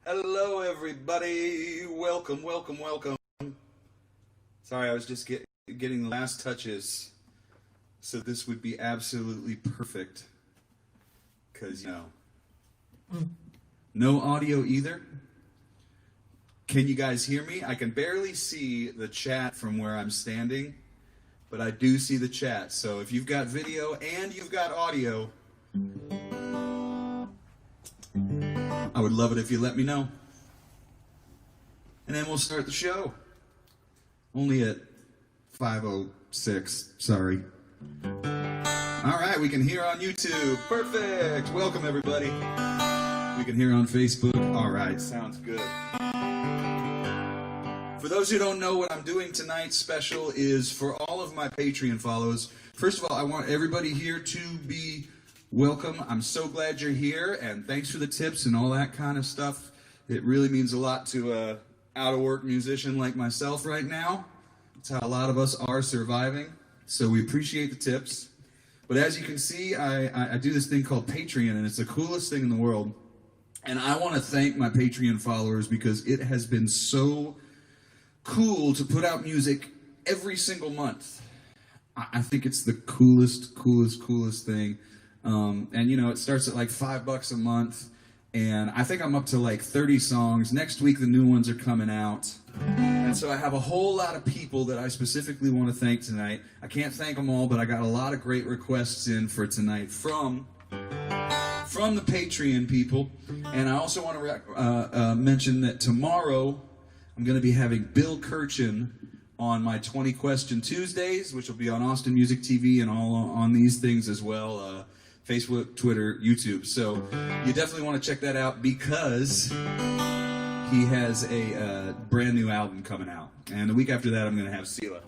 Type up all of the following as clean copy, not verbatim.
Hello, everybody. Welcome, welcome, welcome. Sorry, I was just getting the last touches, so this would be absolutely perfect. Because, no audio either. Can you guys hear me? I can barely see the chat from where I'm standing, but I do see the chat. So if you've got video and you've got audio, I would love it if you let me know. And then we'll start the show. Only at 5:06, sorry. All right, we can hear on YouTube. Perfect. Welcome, everybody. We can hear on Facebook. All right, sounds good. For those who don't know, what I'm doing tonight special is for all of my Patreon followers. First of all, I want everybody here to be welcome. I'm so glad you're here, and thanks for the tips and all that kind of stuff. It really means a lot to a out-of-work musician like myself right now. It's how a lot of us are surviving, so we appreciate the tips. But as you can see, I do this thing called Patreon, and it's the coolest thing in the world. And I want to thank my Patreon followers because it has been so cool to put out music every single month. I think it's the coolest thing. And it starts at like $5 a month, and I think I'm up to like 30 songs. Next week the new ones are coming out, and so I have a whole lot of people that I specifically want to thank tonight. I can't thank them all, but I got a lot of great requests in for tonight from the Patreon people. And I also want to mention that tomorrow I'm going to be having Bill Kirchen on my 20 Question Tuesdays, which will be on Austin Music TV and all on these things as well, Facebook, Twitter, YouTube. So you definitely want to check that out because he has a brand new album coming out. And the week after that, I'm going to have Sela.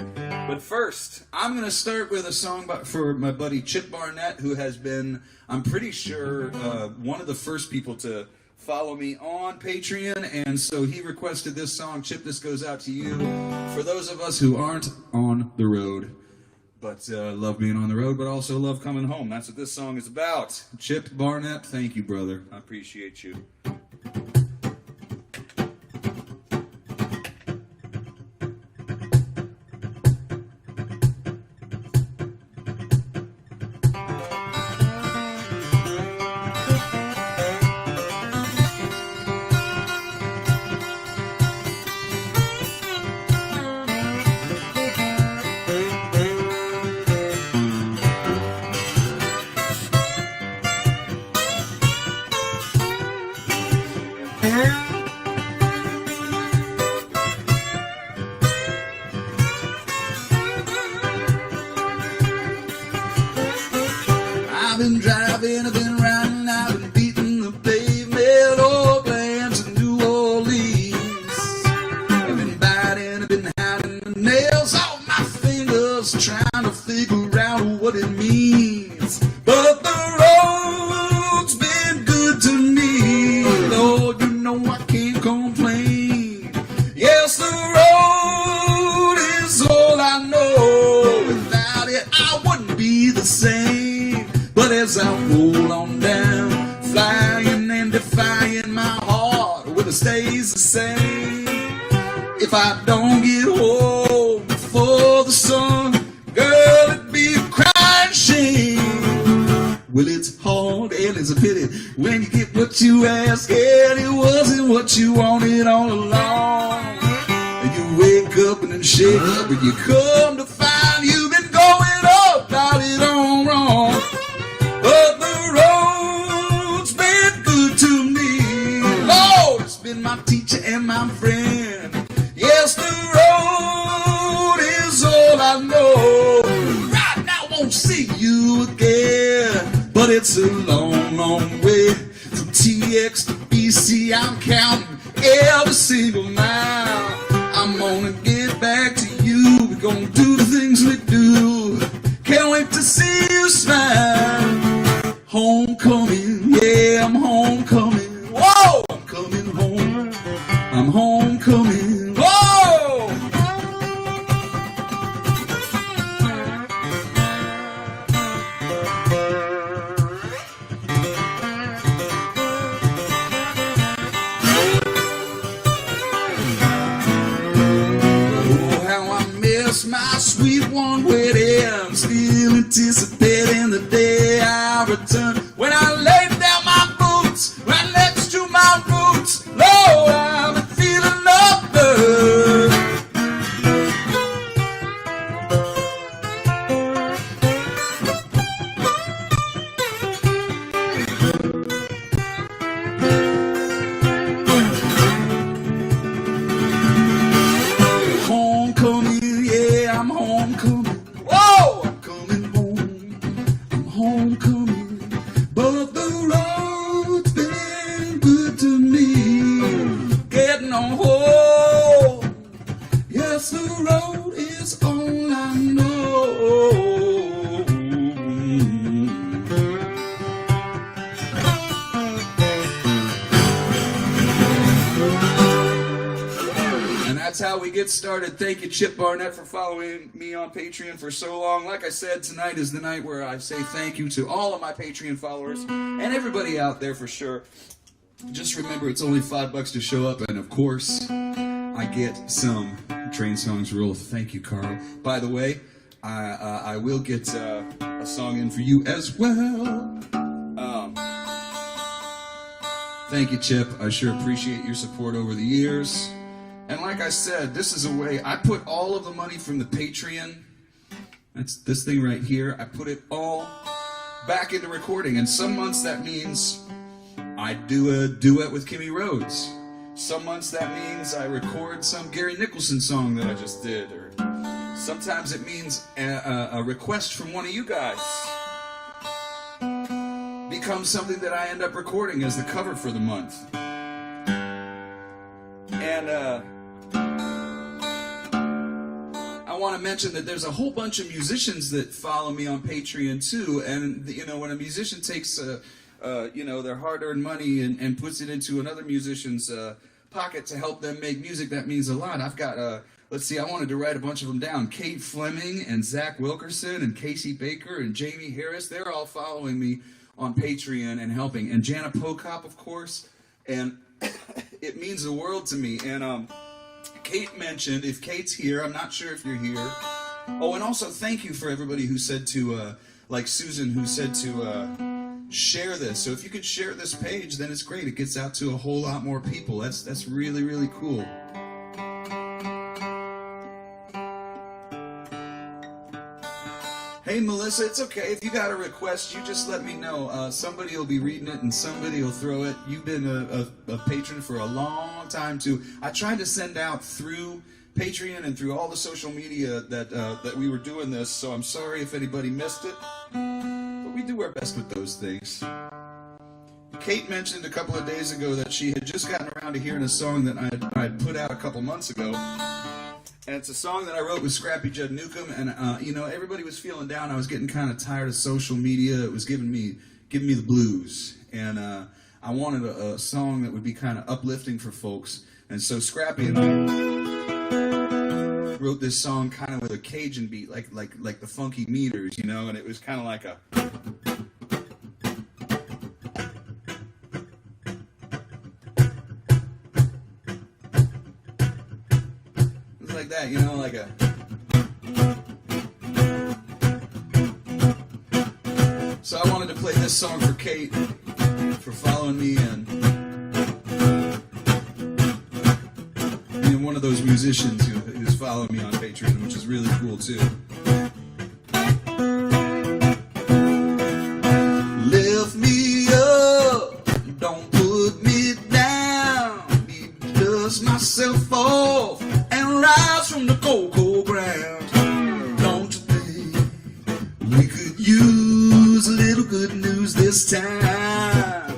But first, I'm going to start with a song for my buddy Chip Barnett, who has been, I'm pretty sure, one of the first people to follow me on Patreon, and so he requested this song. Chip, this goes out to you. For those of us who aren't on the road, but love being on the road, but also love coming home. That's what this song is about. Chip Barnett, thank you, brother. I appreciate you. I've been driving, I've been riding, I've been beating the pavement, Oakland to New Orleans. I've been biting, I've been hiding the nails off my fingers, trying to figure out what it means. But the road's been good to me, Lord, you know I can't complain. Yes, the road is all I know, without it I wouldn't be the same. But as I roll on down, flying and defying, my heart will it stays the same. If I don't get home before the sun, girl, it'd be a crying shame. Well, it's hard and it's a pity when you get what you ask, and it wasn't what you wanted all along. And you wake up and then shake up, and you come to find you've been going about it all wrong. But the road's been good to me, Lord, it's been my teacher and my friend. Yes, the road is all I know. Right now I won't see you again, but it's a long, long way from TX to BC. I'm counting every single mile. I'm gonna get back to you. We're gonna do the things we do. Can't wait to see you smile. Homecoming, yeah, I'm homecoming. Whoa, I'm coming home. I'm homecoming. Whoa! anticipating the day I return. When I lay down my boots right next to my roots, Lord, I've been feeling up good. Homecoming, yeah, I'm homecoming. Whoa, I'm coming home. I'm homecoming, but the road's been good to me. Getting on home, yes, the road is all I know. And that's how we get started. Thank you, Chip Barnett, for following me on Patreon for so long. Like I said, tonight is the night where I say thank you to all of my Patreon followers and everybody out there for sure. Just remember, it's only $5 to show up, and of course, I get some Train Songs Rule. Thank you, Carl. By the way, I will get a song in for you as well. Thank you, Chip. I sure appreciate your support over the years. And like I said, this is a way, I put all of the money from the Patreon, that's this thing right here, I put it all back into recording. And some months that means I do a duet with Kimmy Rhodes. Some months that means I record some Gary Nicholson song that I just did. Or sometimes it means a request from one of you guys becomes something that I end up recording as the cover for the month. And I want to mention that there's a whole bunch of musicians that follow me on Patreon too. And you know, when a musician takes their hard-earned money and puts it into another musician's pocket to help them make music, that means a lot. I've got let's see, I wanted to write a bunch of them down. Kate Fleming and Zach Wilkerson and Casey Baker and Jamie Harris, they're all following me on Patreon and helping. And Jana Pokop, of course. And it means the world to me. And Kate mentioned, if Kate's here, I'm not sure if you're here. Oh, and also thank you for everybody who said to, like Susan, who said to share this. So if you could share this page, then it's great. It gets out to a whole lot more people. That's really, really cool. Hey, Melissa, it's okay. If you got a request, you just let me know. Somebody will be reading it and somebody will throw it. You've been a patron for a long time, too. I tried to send out through Patreon and through all the social media that we were doing this, so I'm sorry if anybody missed it. But we do our best with those things. Kate mentioned a couple of days ago that she had just gotten around to hearing a song that I had put out a couple months ago. And it's a song that I wrote with Scrappy Judd Newcomb, and everybody was feeling down. I was getting kind of tired of social media. It was giving me the blues, and I wanted a song that would be kind of uplifting for folks. And so Scrappy and I wrote this song kind of with a Cajun beat, like the Funky Meters, and it was kind of like a. Like that, like a. So I wanted to play this song for Kate for following me and being one of those musicians who's following me on Patreon, which is really cool too. Lift me up, don't put me down, me dust myself off and rise from the cold, cold ground. Don't you think we could use a little good news this time?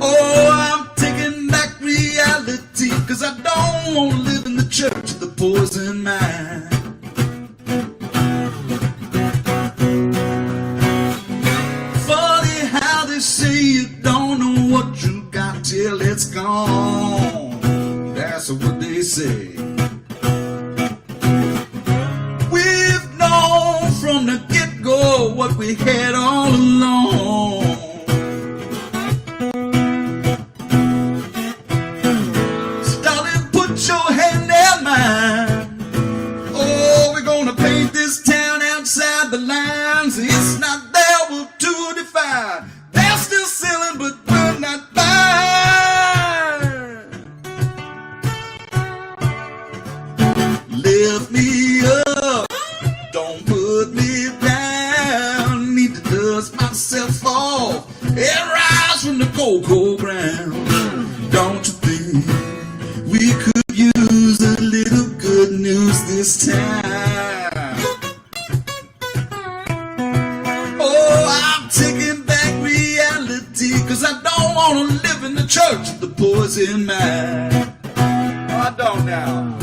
Oh, I'm taking back reality, 'cause I don't want to live in the church of the poison mind. Funny how they say you don't know what you got till it's gone. That's what they say. We've known from the get-go what we had all along. So darling, put your hand in mine. Oh, we're gonna paint Don't you think we could use a little good news this time? Oh, I'm taking back reality, 'cause I don't want to live in the church of the poison man. Oh, I don't now.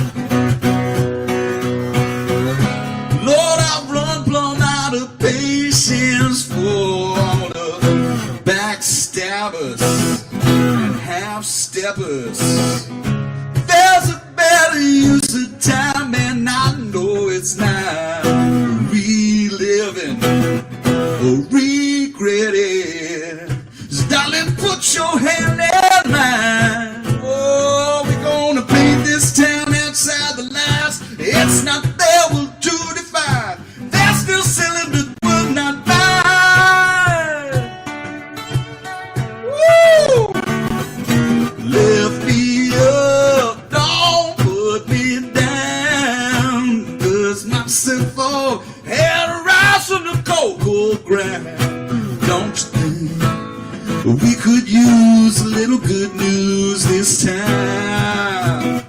Lord, I've run plumb out of patience for all the backstabbers and half-steppers. There's a better use of time, and I know it's not reliving or regretting. So darling, put your hand in mine. Oh, we're gonna paint this town outside the lines. It's not there, we'll do define. They're still selling, but will not buy. Woo! Lift me up, don't put me down, 'cause my sinful head rise from the cold ground. Don't you think we could use a little good news this time?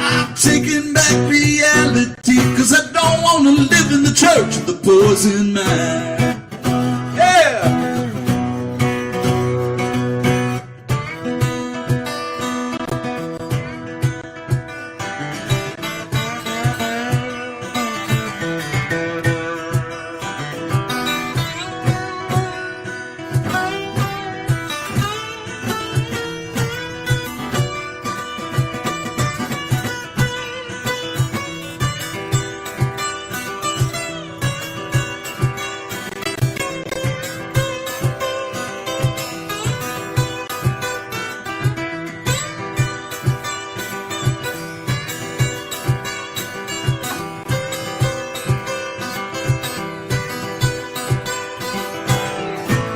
I'm taking back reality, 'cause I don't want to live in the church of the poison man. Yeah!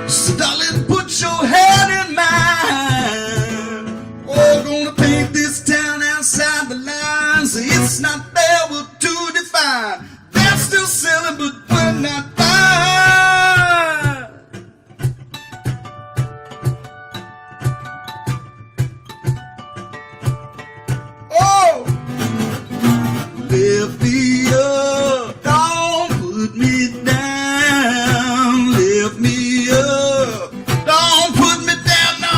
So darling, put your head in mine. Oh, gonna paint this town outside the lines. It's not there, we'll do define. They're still selling, but we're not buying. Oh, lift me up, don't put me down. Lift me up, don't put me down, no.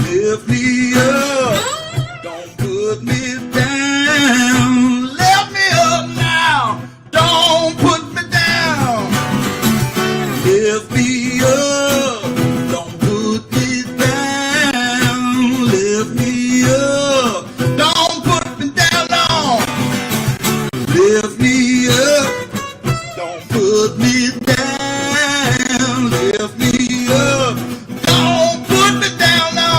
Lift me up, don't put me down. Lift me up now, don't put me down. Lift me up, don't put me down. Lift me up, don't put me down, no. Lift me up, don't put me down. Lift me up, don't put me down, no.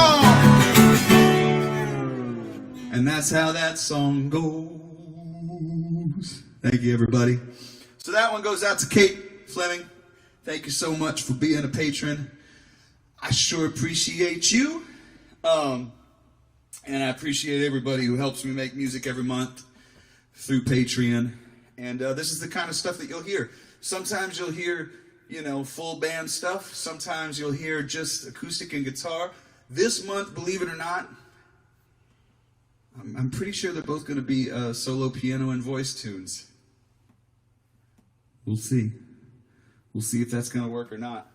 And that's how that song goes. Thank you, everybody. So that one goes out to Kate Fleming. Thank you so much for being a patron. I sure appreciate you. And I appreciate everybody who helps me make music every month through Patreon. And this is the kind of stuff that you'll hear. Sometimes you'll hear, full band stuff. Sometimes you'll hear just acoustic and guitar. This month, believe it or not, I'm pretty sure they're both going to be solo piano and voice tunes. We'll see. We'll see if that's going to work or not.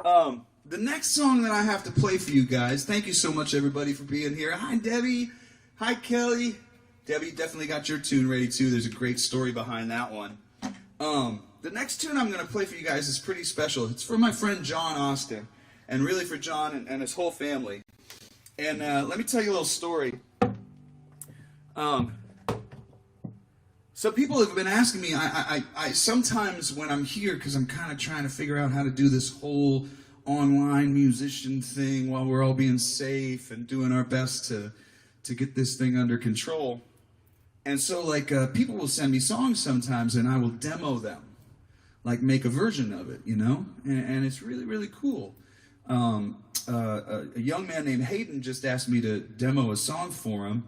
The next song that I have to play for you guys, thank you so much, everybody, for being here. Hi, Debbie. Hi, Kelly. Debbie, definitely got your tune ready, too. There's a great story behind that one. The next tune I'm going to play for you guys is pretty special. It's for my friend John Austin, and really for John and his whole family. And let me tell you a little story. So people have been asking me, I sometimes when I'm here, because I'm kind of trying to figure out how to do this whole online musician thing while we're all being safe and doing our best to get this thing under control. And so, people will send me songs sometimes, and I will demo them, make a version of it, And it's really, really cool. A young man named Hayden just asked me to demo a song for him,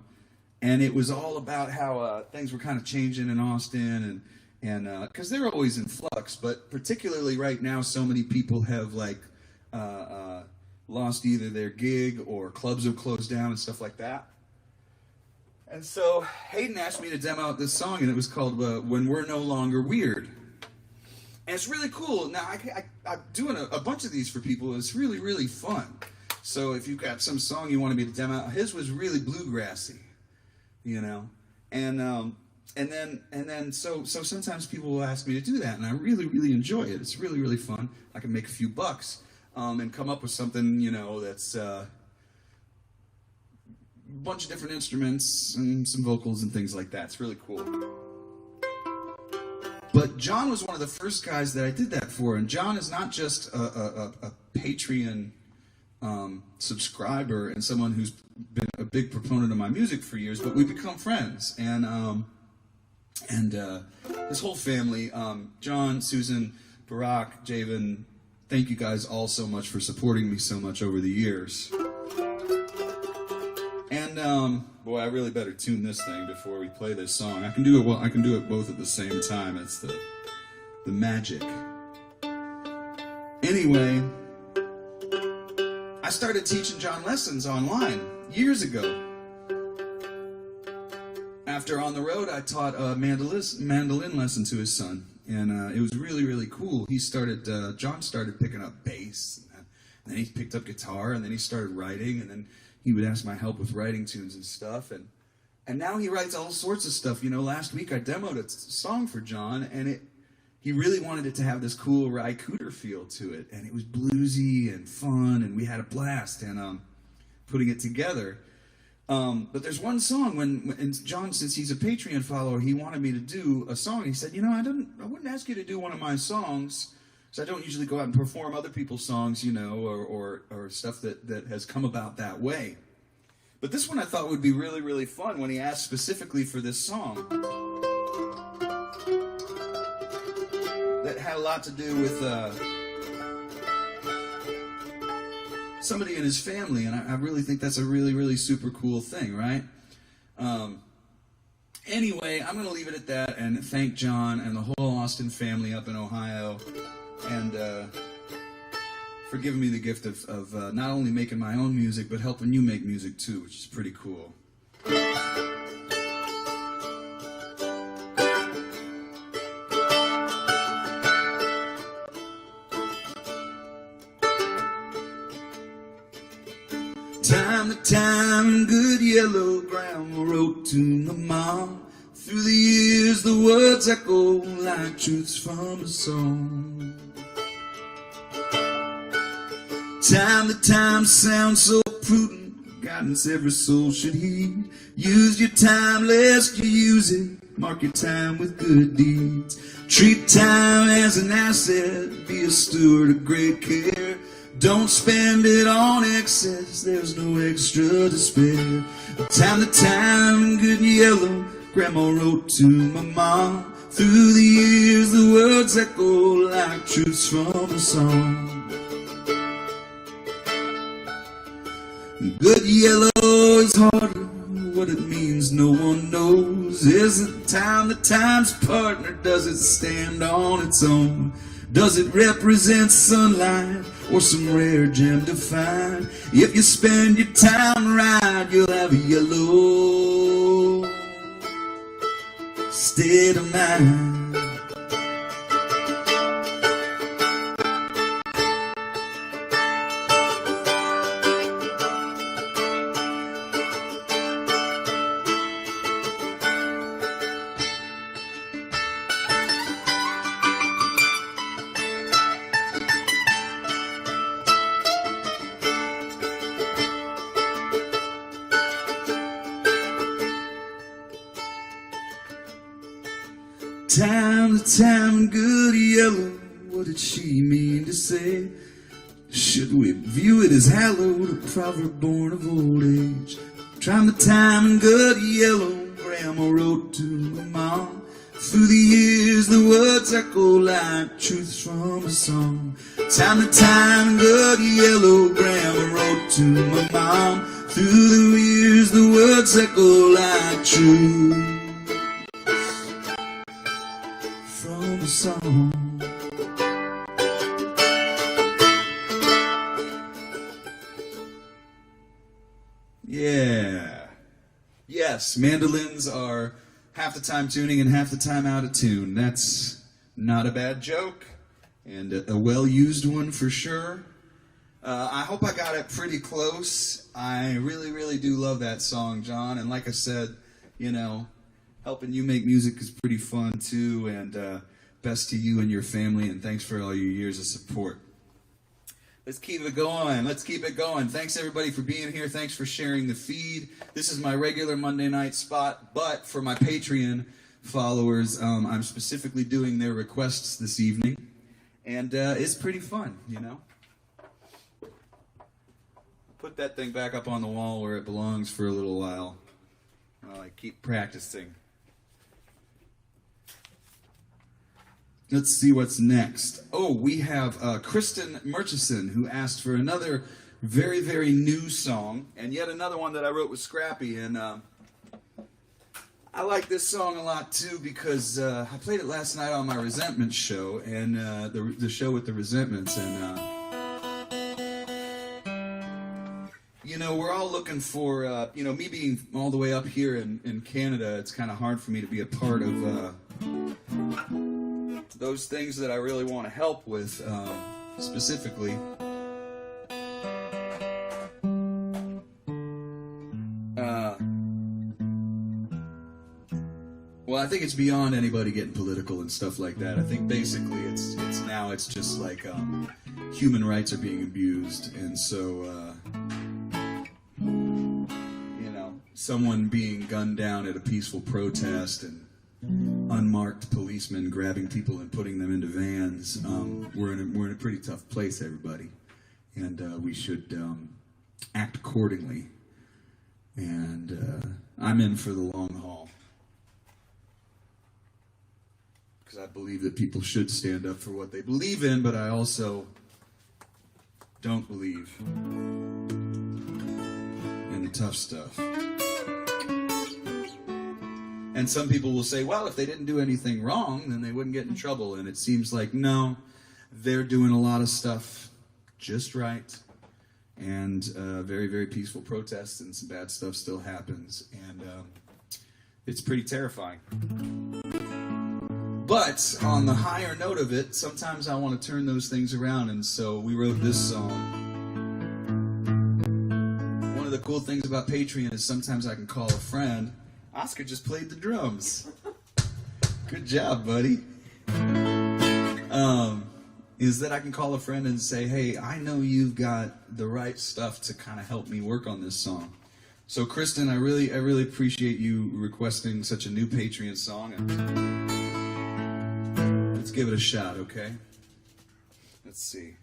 and it was all about how things were kind of changing in Austin, and because they're always in flux, but particularly right now, so many people have lost either their gig or clubs have closed down and stuff like that. And so Hayden asked me to demo out this song, and it was called When We're No Longer Weird. And it's really cool. Now, I'm doing a bunch of these for people. It's really, really fun. So if you've got some song you wanted me to demo out, his was really bluegrassy, you know. And then so sometimes people will ask me to do that, and I really, really enjoy it. It's really, really fun. I can make a few bucks and come up with something, you know, that's a bunch of different instruments and some vocals and things like that. It's really cool. But John was one of the first guys that I did that for, and John is not just a Patreon subscriber and someone who's been a big proponent of my music for years, but we've become friends, and his whole family, John, Susan, Barack, Javen, thank you guys all so much for supporting me so much over the years. And boy, I really better tune this thing before we play this song. I can do it. Well, I can do it both at the same time. It's the magic. Anyway, I started teaching John lessons online years ago. After On the Road, I taught a mandolin lesson to his son, and it was really, really cool. John started picking up bass, and then he picked up guitar, and then he started writing, and then he would ask my help with writing tunes and stuff, and now he writes all sorts of stuff. You know, last week I demoed a song for John, and he really wanted it to have this cool Ry Cooder feel to it, and it was bluesy and fun, and we had a blast and putting it together. But there's one song and John, since he's a Patreon follower, he wanted me to do a song. He said, you know, I wouldn't ask you to do one of my songs, because I don't usually go out and perform other people's songs, you know, or stuff that has come about that way. But this one I thought would be really, really fun when he asked specifically for this song. That had a lot to do with somebody in his family, and I really think that's a really, really super cool thing, right? Anyway, I'm going to leave it at that and thank John and the whole Austin family up in Ohio, and for giving me the gift of not only making my own music, but helping you make music too, which is pretty cool. Time to time, good yellow grandma wrote to my mom. Through the years, the words echo like truths from a song. Time to time sounds so prudent, guidance every soul should heed. Use your time lest you use it, mark your time with good deeds. Treat time as an asset, be a steward of great care. Don't spend it on excess, there's no extra to spare. Time to time, good yellow, grandma wrote to my mom. Through the years, the words echo like truths from a song. Good yellow is harder, what it means no one knows. Is it time the time's partner? Does it stand on its own? Does it represent sunlight or some rare gem to find? If you spend your time right, you'll have a yellow state of mind. Time to time, good yellow, what did she mean to say? Should we view it as hallowed, a proverb born of old age? Time to time, good yellow, grandma wrote to my mom. Through the years, the words echo like truths from a song. Time to time, good yellow, grandma wrote to my mom. Through the years, the words echo like truths from a song. Yeah. Yes, mandolins are half the time tuning and half the time out of tune. That's not a bad joke, and a well-used one for sure. I hope I got it pretty close. I really, really do love that song, John. And like I said, you know, helping you make music is pretty fun too. And best to you and your family, and thanks for all your years of support. Let's keep it going. Let's keep it going. Thanks, everybody, for being here. Thanks for sharing the feed. This is my regular Monday night spot, but for my Patreon followers, I'm specifically doing their requests this evening, and it's pretty fun, you know. Put that thing back up on the wall where it belongs for a little while I keep practicing. Let's see what's next. Oh, we have Kristen Murchison, who asked for another very, very new song, and yet another one that I wrote with Scrappy. And I like this song a lot too because I played it last night on my Resentments show, and the show with the Resentments. And you know, we're all looking for, you know, me being all the way up here in Canada, it's kind of hard for me to be a part of those things that I really want to help with, specifically. Well, I think it's beyond anybody getting political and stuff like that. I think basically it's just like human rights are being abused, and so you know, someone being gunned down at a peaceful protest and unmarked policemen grabbing people and putting them into vans. We're in a pretty tough place, everybody, and we should act accordingly. And I'm in for the long haul because I believe that people should stand up for what they believe in, but I also don't believe in the tough stuff. And some people will say, well, if they didn't do anything wrong, then they wouldn't get in trouble. And it seems like, no, they're doing a lot of stuff just right. And very, very peaceful protests, and some bad stuff still happens. And it's pretty terrifying. But on the higher note of it, sometimes I want to turn those things around. And so we wrote this song. One of the cool things about Patreon is sometimes I can call a friend. Oscar just played the drums. Good job, buddy. Is that I can call a friend and say, hey, I know you've got the right stuff to kind of help me work on this song. So, Kristen, I really appreciate you requesting such a new Patreon song. And let's give it a shot, okay? Let's see.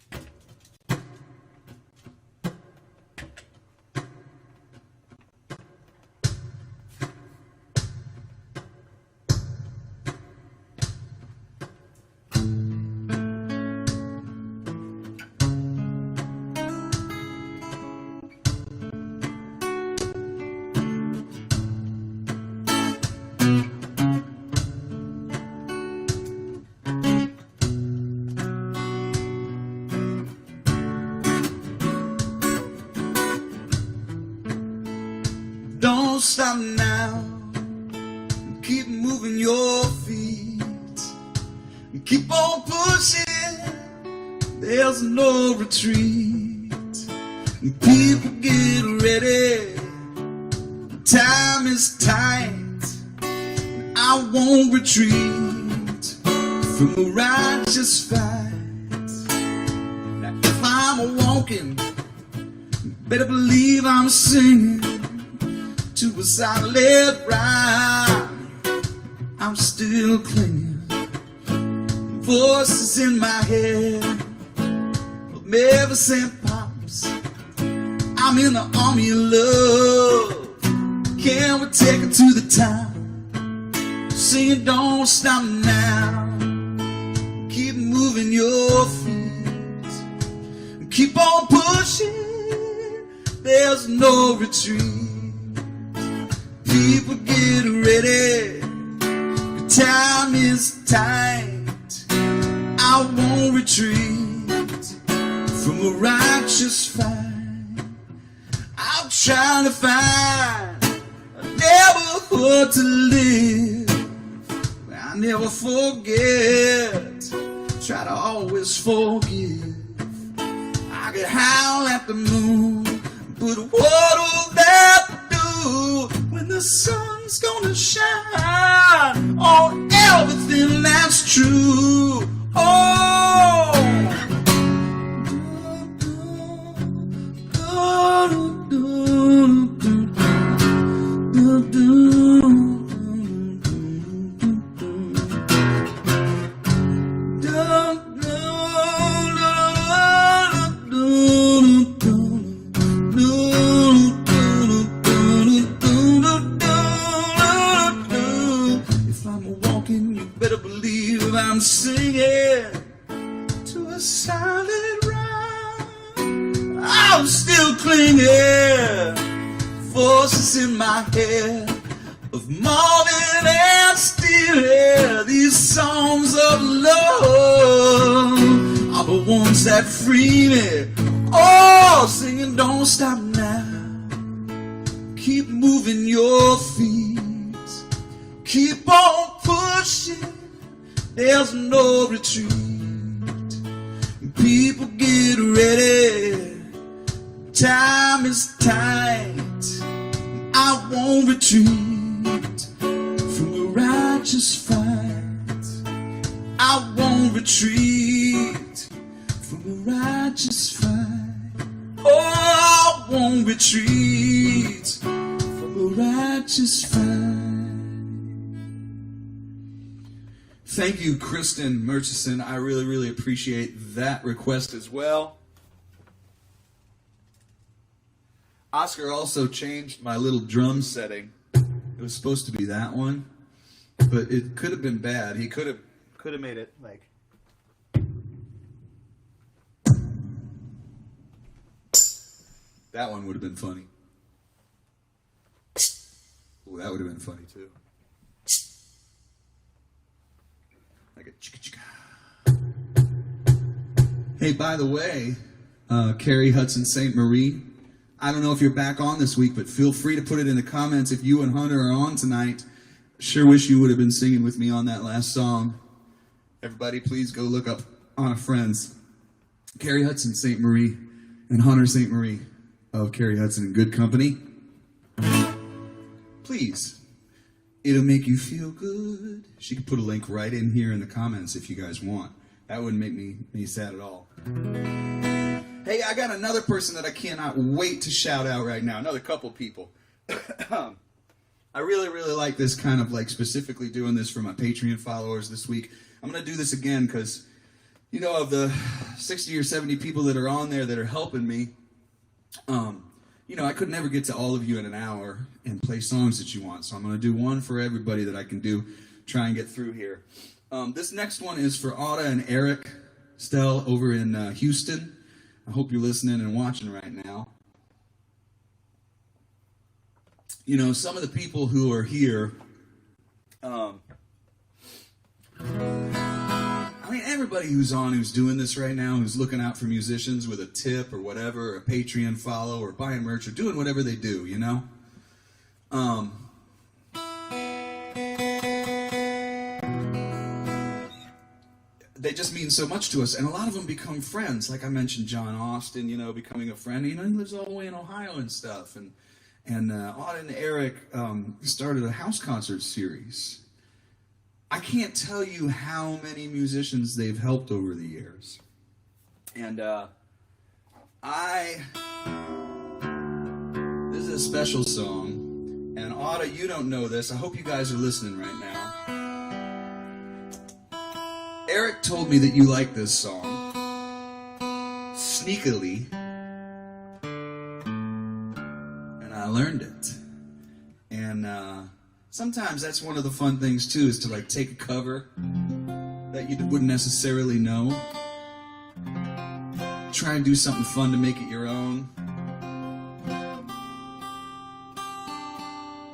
Don't stop now. Keep moving your feet. Keep on pushing. There's no retreat. People get ready. Time is tight. I won't retreat from a righteous fight. Now if I'm walking, better believe I'm singing to a silent rhyme. I'm still clinging. Voices in my head of ever since pops. I'm in the army of love. Can we take it to the top? Singing, don't stop now. Keep moving your feet. Keep on pushing. There's no retreat. People get ready. The time is tight. I won't retreat from a righteous fight. I'll trying to find a neighborhood to live. I never forget, try to always forgive. I could howl at the moon, but what will that do when the sun's gonna shine on everything that's true? Oh, I'm singing to a silent rhyme. I'm still clinging, voices in my head of morning and still. These songs of love are the ones that free me. Oh, singing, don't stop now. Keep moving your feet. Keep on pushing. There's no retreat. People get ready. Time is tight. I won't retreat from a righteous fight. I won't retreat from a righteous fight. Oh, I won't retreat from a righteous fight. Thank you, Kristen Murchison. I really, really appreciate that request as well. Oscar also changed my little drum setting. It was supposed to be that one, but it could have been bad. He could have made it like. That one would have been funny. Ooh, that would have been funny too. Like a chicka chicka. Hey, by the way, Carrie Hudson St. Marie, I don't know if you're back on this week, but feel free to put it in the comments if you and Hunter are on tonight. Sure wish you would have been singing with me on that last song. Everybody, please go look up on Friends. Carrie Hudson St. Marie and Hunter St. Marie of Carrie Hudson in good company. Please. It'll make you feel good. She could put a link right in here in the comments if you guys want. That wouldn't make me sad at all. Hey, I got another person that I cannot wait to shout out right now. Another couple people. I really, really like this kind of like specifically doing this for my Patreon followers this week. I'm going to do this again because, you know, of the 60 or 70 people that are on there that are helping me, you know, I could never get to all of you in an hour and play songs that you want. So I'm going to do one for everybody that I can do, try and get through here. This next one is for Auda and Eric Stell over in Houston. I hope you're listening and watching right now. You know, some of the people who are here, I mean, everybody who's doing this right now, who's looking out for musicians with a tip or whatever, or a Patreon follow, or buying merch, or doing whatever they do, you know? They just mean so much to us, and a lot of them become friends. Like I mentioned, John Austin, you know, becoming a friend. You know, he lives all the way in Ohio and stuff. And Auda and Eric started a house concert series. I can't tell you how many musicians they've helped over the years. And this is a special song. And Auda, you don't know this. I hope you guys are listening right now. Eric told me that you like this song. Sneakily. And I learned it. And sometimes that's one of the fun things too, is to like take a cover that you wouldn't necessarily know. Try and do something fun to make it your own.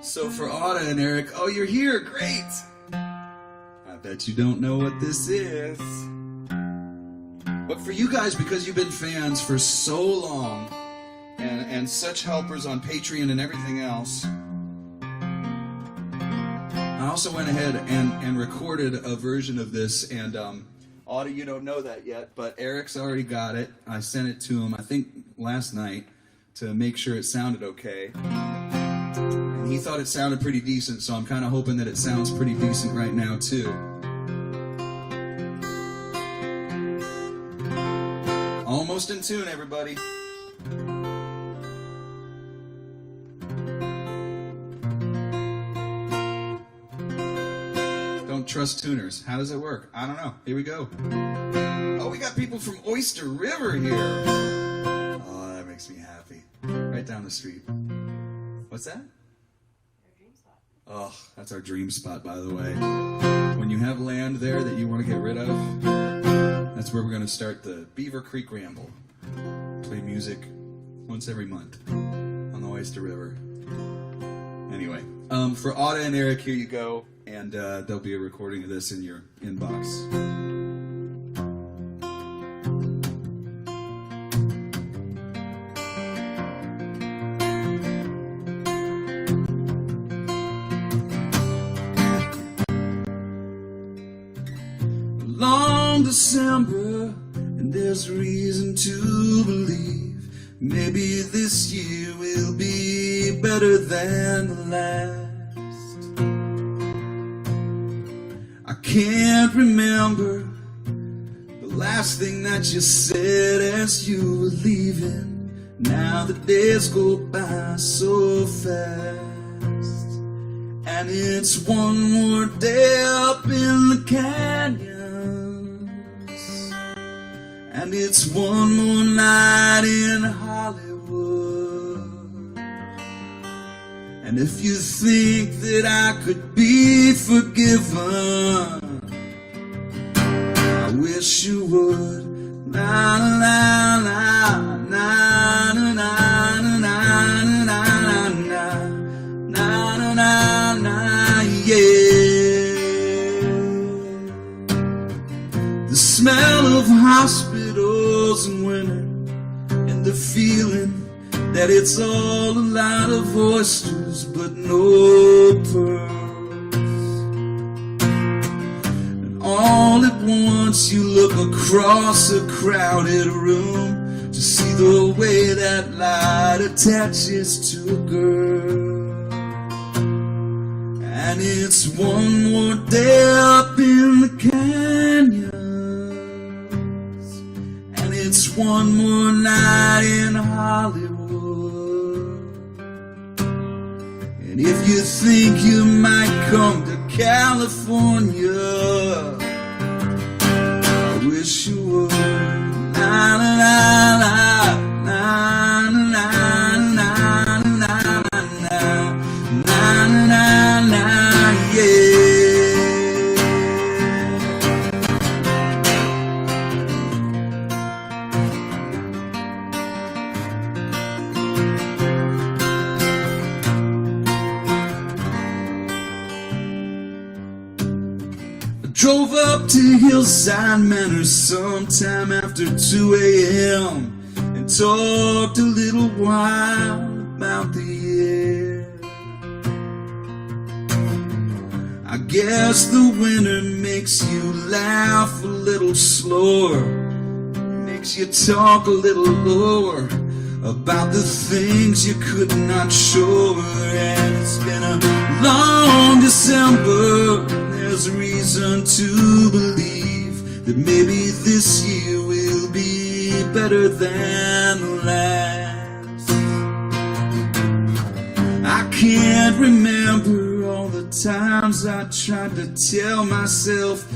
So for Auda and Eric, oh, you're here, great! I bet you don't know what this is. But for you guys, because you've been fans for so long, and such helpers on Patreon and everything else. I also went ahead and recorded a version of this, and Audie, you don't know that yet, but Eric's already got it. I sent it to him, I think, last night to make sure it sounded okay. And he thought it sounded pretty decent, so I'm kind of hoping that it sounds pretty decent right now, too. Almost in tune, everybody. Don't trust tuners. How does it work? I don't know. Here we go. Oh, we got people from Oyster River here. Oh, that makes me happy. Right down the street. What's that? Our dream spot. Oh, that's our dream spot, by the way. When you have land there that you want to get rid of, that's where we're going to start the Beaver Creek Ramble. Play music once every month on the Oyster River. Anyway, for Audie and Eric, here you go. And there'll be a recording of this in your inbox. Long December, and there's reason to believe maybe this year will be better than the last. I can't remember the last thing that you said as you were leaving. Now the days go by so fast, and it's one more day up in the canyons, and it's one more night in Hollywood. And if you think that I could be forgiven, I wish you would. La la la la la la la la la la la, yeah. The smell of hospitals in winter, and the feeling that it's all a lot of oysters but no pearls. And all at once you look across a crowded room to see the way that light attaches to a girl. And it's one more day up in the canyons, and it's one more night in Hollywood. And if you think you might come to California, I wish you would. La la la la la la la la la la, yeah. Drove up to Hillside Manor sometime after 2 a.m. and talked a little while about the year. I guess the winter makes you laugh a little slower, makes you talk a little lower about the things you could not show her. And it's been a long December. There's reason to believe that maybe this year will be better than the last. I can't remember all the times I tried to tell myself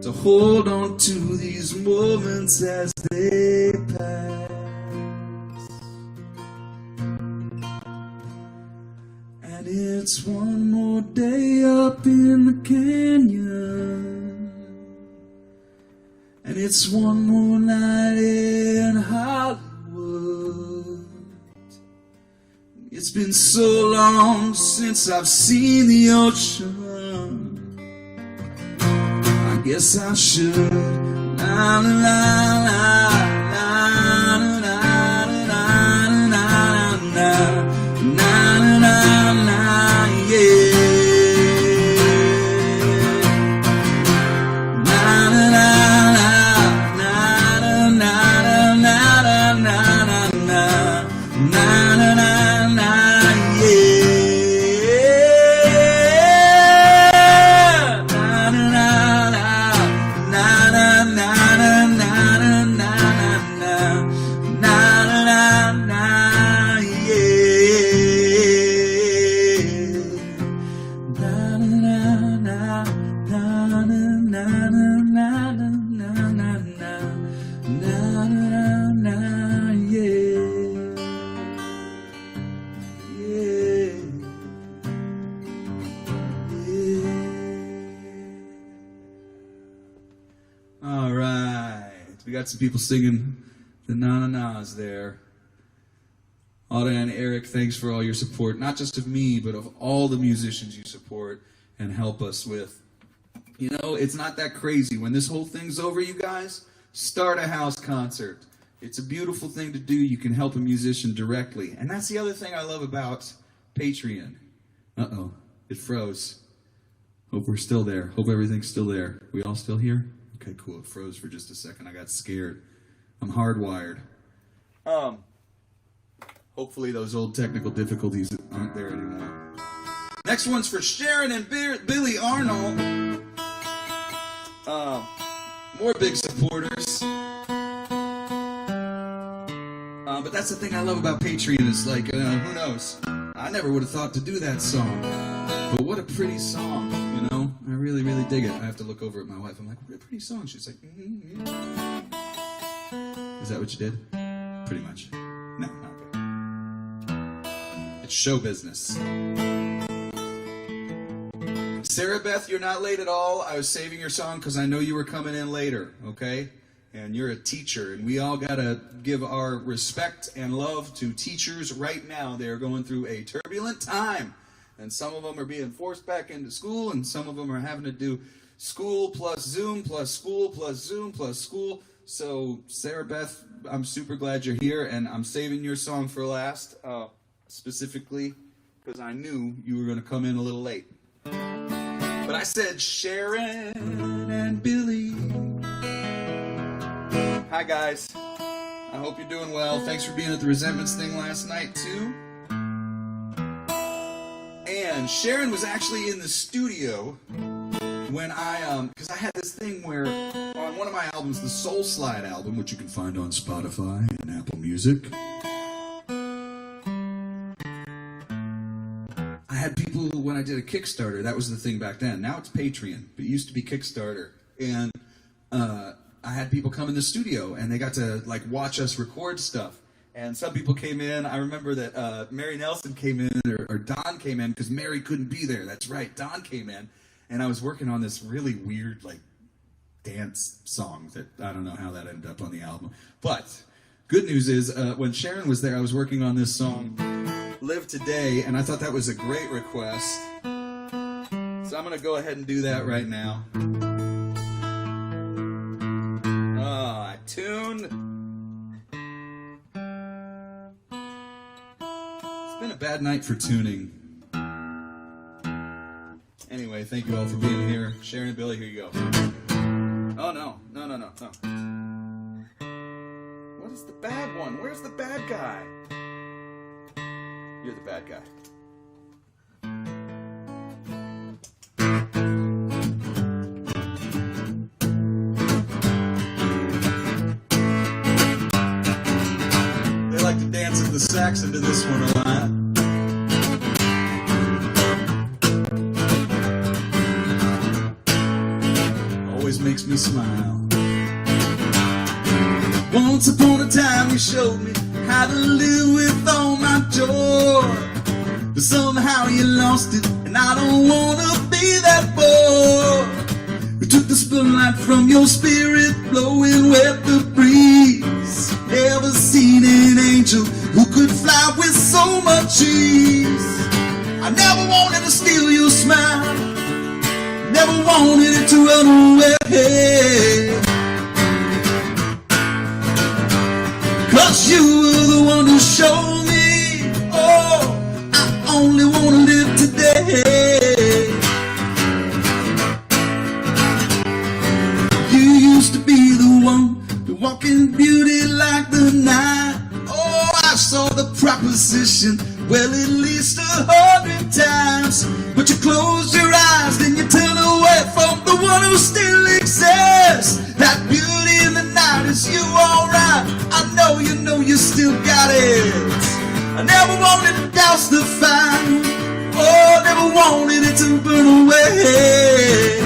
to hold on to these moments as they pass. And it's one more day up in the canyon, and it's one more night in Hollywood. It's been so long since I've seen the ocean, I guess I should. La la la la la la la. got some people singing the na-na-nas there. Alda and Eric, thanks for all your support, not just of me, but of all the musicians you support and help us with. You know, it's not that crazy. When this whole thing's over, you guys, start a house concert. It's a beautiful thing to do. You can help a musician directly. And that's the other thing I love about Patreon. Uh-oh, it froze. Hope we're still there. Hope everything's still there. We all still here? Okay, cool. It froze for just a second. I got scared. I'm hardwired. Hopefully those old technical difficulties aren't there anymore. Next one's for Sharon and Billy Arnold. More big supporters. But that's the thing I love about Patreon is like, who knows? I never would have thought to do that song. But what a pretty song, you know? I really, really dig it. I have to look over at my wife. I'm like, what a pretty song. She's like, yeah. Is that what you did? Pretty much. No, not okay. It's show business. Sarah Beth, you're not late at all. I was saving your song because I know you were coming in later, okay? And you're a teacher, and we all got to give our respect and love to teachers right now. They're going through a turbulent time, and some of them are being forced back into school, and some of them are having to do school plus Zoom plus school plus Zoom plus school. So, Sarah Beth, I'm super glad you're here, and I'm saving your song for last, specifically because I knew you were going to come in a little late. But I said Sharon and Billy. Hi, guys. I hope you're doing well. Thanks for being at the Resentments thing last night, too. And Sharon was actually in the studio when because I had this thing where on one of my albums, the Soul Slide album, which you can find on Spotify and Apple Music, I had people, when I did a Kickstarter, that was the thing back then. Now it's Patreon, but it used to be Kickstarter. And I had people come in the studio, and they got to like watch us record stuff. And some people came in. I remember that Mary Nelson came in, or Don came in, because Mary couldn't be there. That's right, Don came in. And I was working on this really weird, like, dance song that I don't know how that ended up on the album. But good news is, when Sharon was there, I was working on this song, Live Today, and I thought that was a great request. So I'm going to go ahead and do that right now. I tuned. It's been a bad night for tuning. Anyway, thank you all for being here. Sharon and Billy, here you go. Oh, no. What is the bad one? Where's the bad guy? You're the bad guy. They like to dance at the sax into this one a lot. Makes me smile. Once upon a time you showed me how to live with all my joy, but somehow you lost it, and I don't wanna be that boy. We took the spotlight from your spirit, blowing with the breeze. Never seen an angel who could fly with so much ease. I never wanted to steal your smile, never wanted it to run away. 'Cause you were the one who showed me, oh, I only want to live today. You used to be the one to walk in beauty like the night. Oh, I saw the proposition, well, at least 100 times. But you closed your eyes, then you turn away from the one who still exists. That beauty in the night, is you alright? I know you still got it. I never wanted to douse the fire, oh, never wanted it to burn away.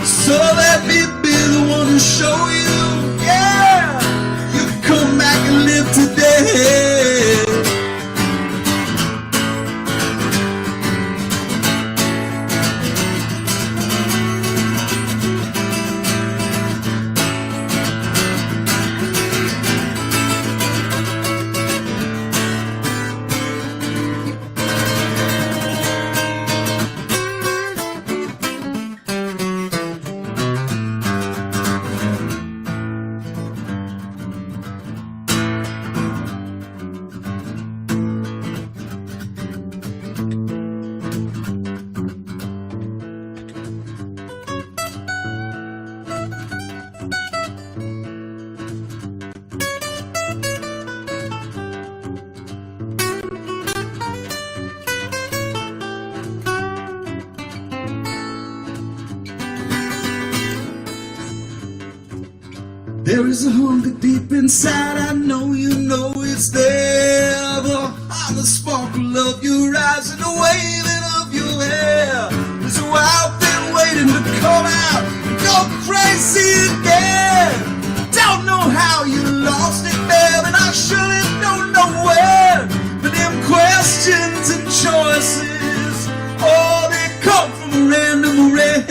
So let me be the one to show you, yeah, you can come back and live today. There is a hunger deep inside, I know you know it's there. The sparkle of your eyes and the waving of your hair is a wild thing waiting to come out and go crazy again. Don't know how you lost it, babe, and I surely don't know where. But them questions and choices, oh, they come from a random array.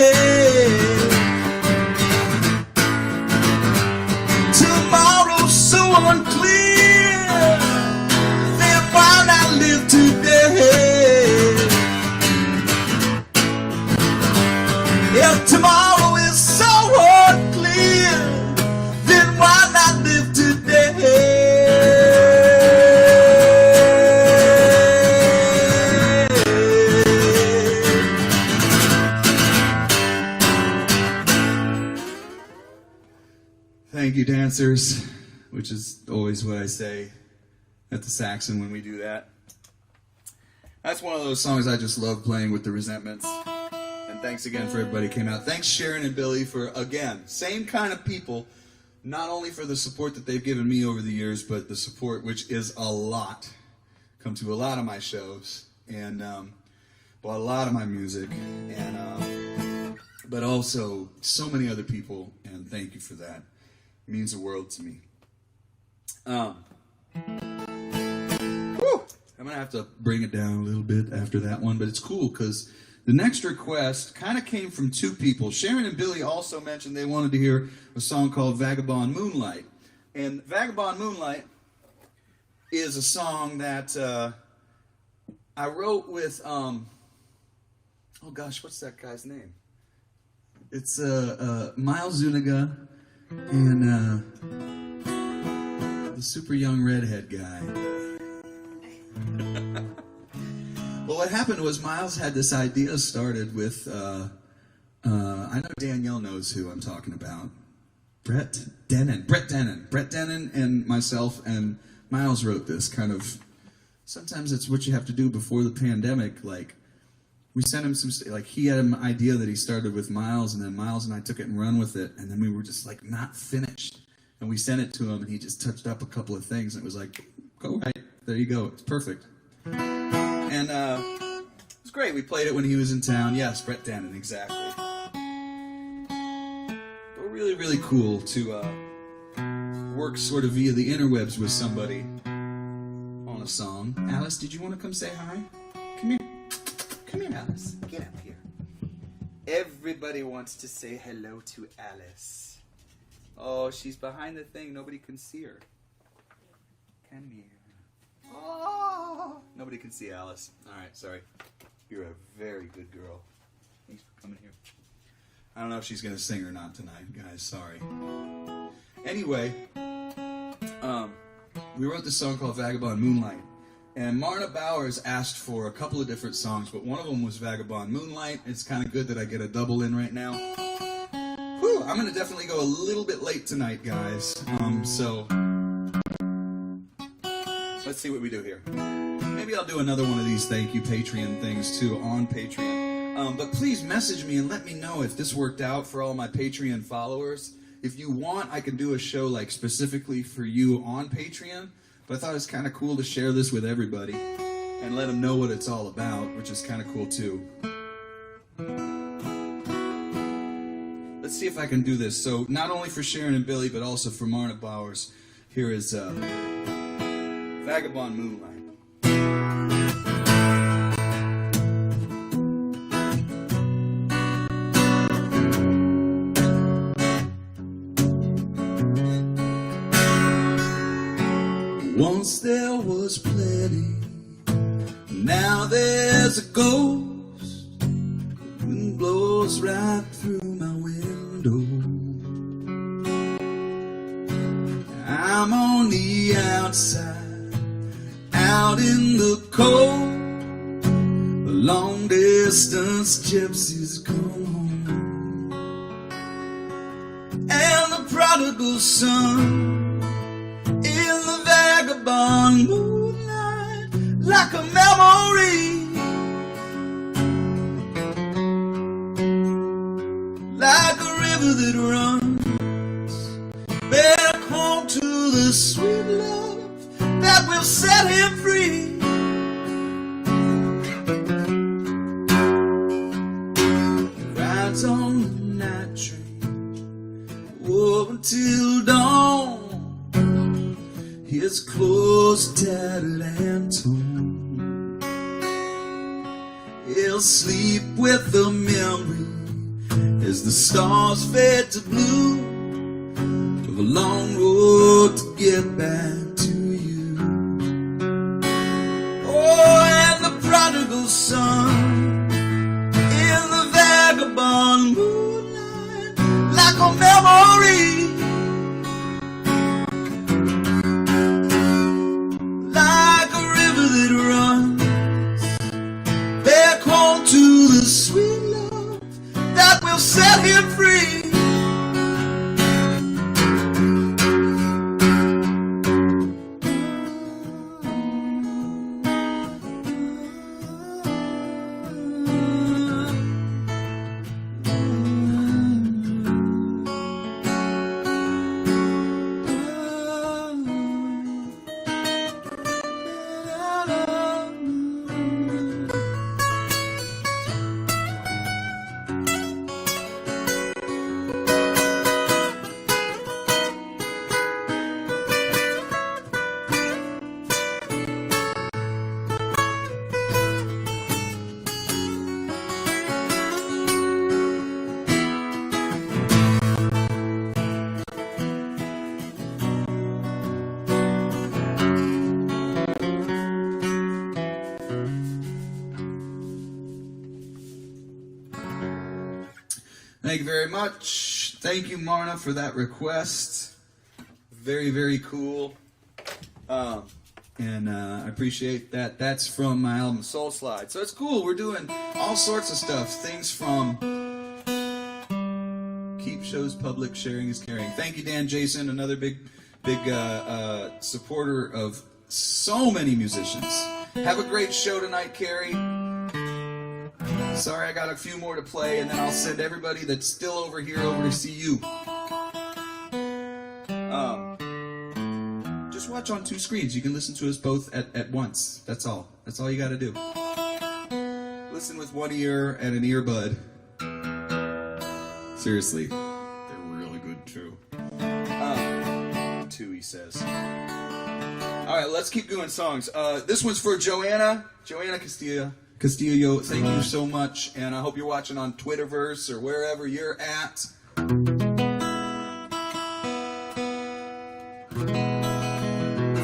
Tomorrow's so unclear, then why not live today? If tomorrow is so unclear, then why not live today? Thank you, dancers, which is always what I say at the Saxon when we do that. That's one of those songs I just love playing with the Resentments. And thanks again for everybody who came out. Thanks Sharon and Billy for, again, same kind of people, not only for the support that they've given me over the years, but the support, which is a lot, come to a lot of my shows and bought a lot of my music, and but also so many other people, and thank you for that. It means the world to me. I'm gonna have to bring it down a little bit after that one, but it's cool because the next request kind of came from two people. Sharon and Billy also mentioned they wanted to hear a song called Vagabond Moonlight. And Vagabond Moonlight is a song that I wrote with, oh gosh, what's that guy's name? It's Miles Zuniga and the super young redhead guy. Well, what happened was Miles had this idea started with, I know Danielle knows who I'm talking about. Brett Dennen and myself and Miles wrote this kind of, sometimes it's what you have to do before the pandemic. Like, we sent him some, like, he had an idea that he started with Miles, and then Miles and I took it and run with it, and then we were just, like, not finished. And we sent it to him, and he just touched up a couple of things, and it was like, go right, there you go, it's perfect. And it was great. We played it when he was in town. Yes, Brett Dennen, exactly. But really, really cool to work sort of via the interwebs with somebody on a song. Alice, did you want to come say hi? Come here. Come here, Alice. Get up here. Everybody wants to say hello to Alice. Oh, she's behind the thing. Nobody can see her. Come here. Oh, nobody can see Alice. All right, sorry. You're a very good girl. Thanks for coming here. I don't know if she's going to sing or not tonight, guys. Sorry. Anyway, we wrote this song called Vagabond Moonlight. And Marna Bowers asked for a couple of different songs, but one of them was Vagabond Moonlight. It's kind of good that I get a double in right now. Whew, I'm going to definitely go a little bit late tonight, guys. So let's see what we do here. Maybe I'll do another one of these thank you Patreon things too on Patreon. But please message me and let me know if this worked out for all my Patreon followers. If you want, I can do a show like specifically for you on Patreon. But I thought it was kind of cool to share this with everybody and let them know what it's all about, which is kind of cool too. Let's see if I can do this. So not only for Sharon and Billy, but also for Marna Bowers. Here is Vagabond Moonlight. Once there was plenty, now there's a ghost. The wind blows right through my window. I'm on the outside, out in the cold. The long distance gypsies come home, and the prodigal son vagabond moonlight, like a memory, like a river that runs. the sweet love that will set him free. Rides on the night train, oh, until dawn. His clothes tattered and torn. He'll sleep with the memory as the stars fade to blue, of a long road to get back to you. Oh, and the prodigal son in the vagabond moonlight, like a memory, like a river that runs back home to the sweet love that will set him free. Thank you very much. Thank you, Marna, for that request. Very, very cool. And I appreciate that. That's from my album Soul Slide. So it's cool. We're doing all sorts of stuff. Things from keep shows public, sharing is caring. Thank you, Dan Jason, another big supporter of so many musicians. Have a great show tonight, Carrie. Sorry, I got a few more to play, and then I'll send everybody that's still over here over to see you. Just watch on two screens. You can listen to us both at once. That's all. That's all you got to do. Listen with one ear and an earbud. Seriously, they're really good too. Two, he says. All right, let's keep doing songs. This one's for Joanna Castillo, thank you so much, and I hope you're watching on Twitterverse or wherever you're at.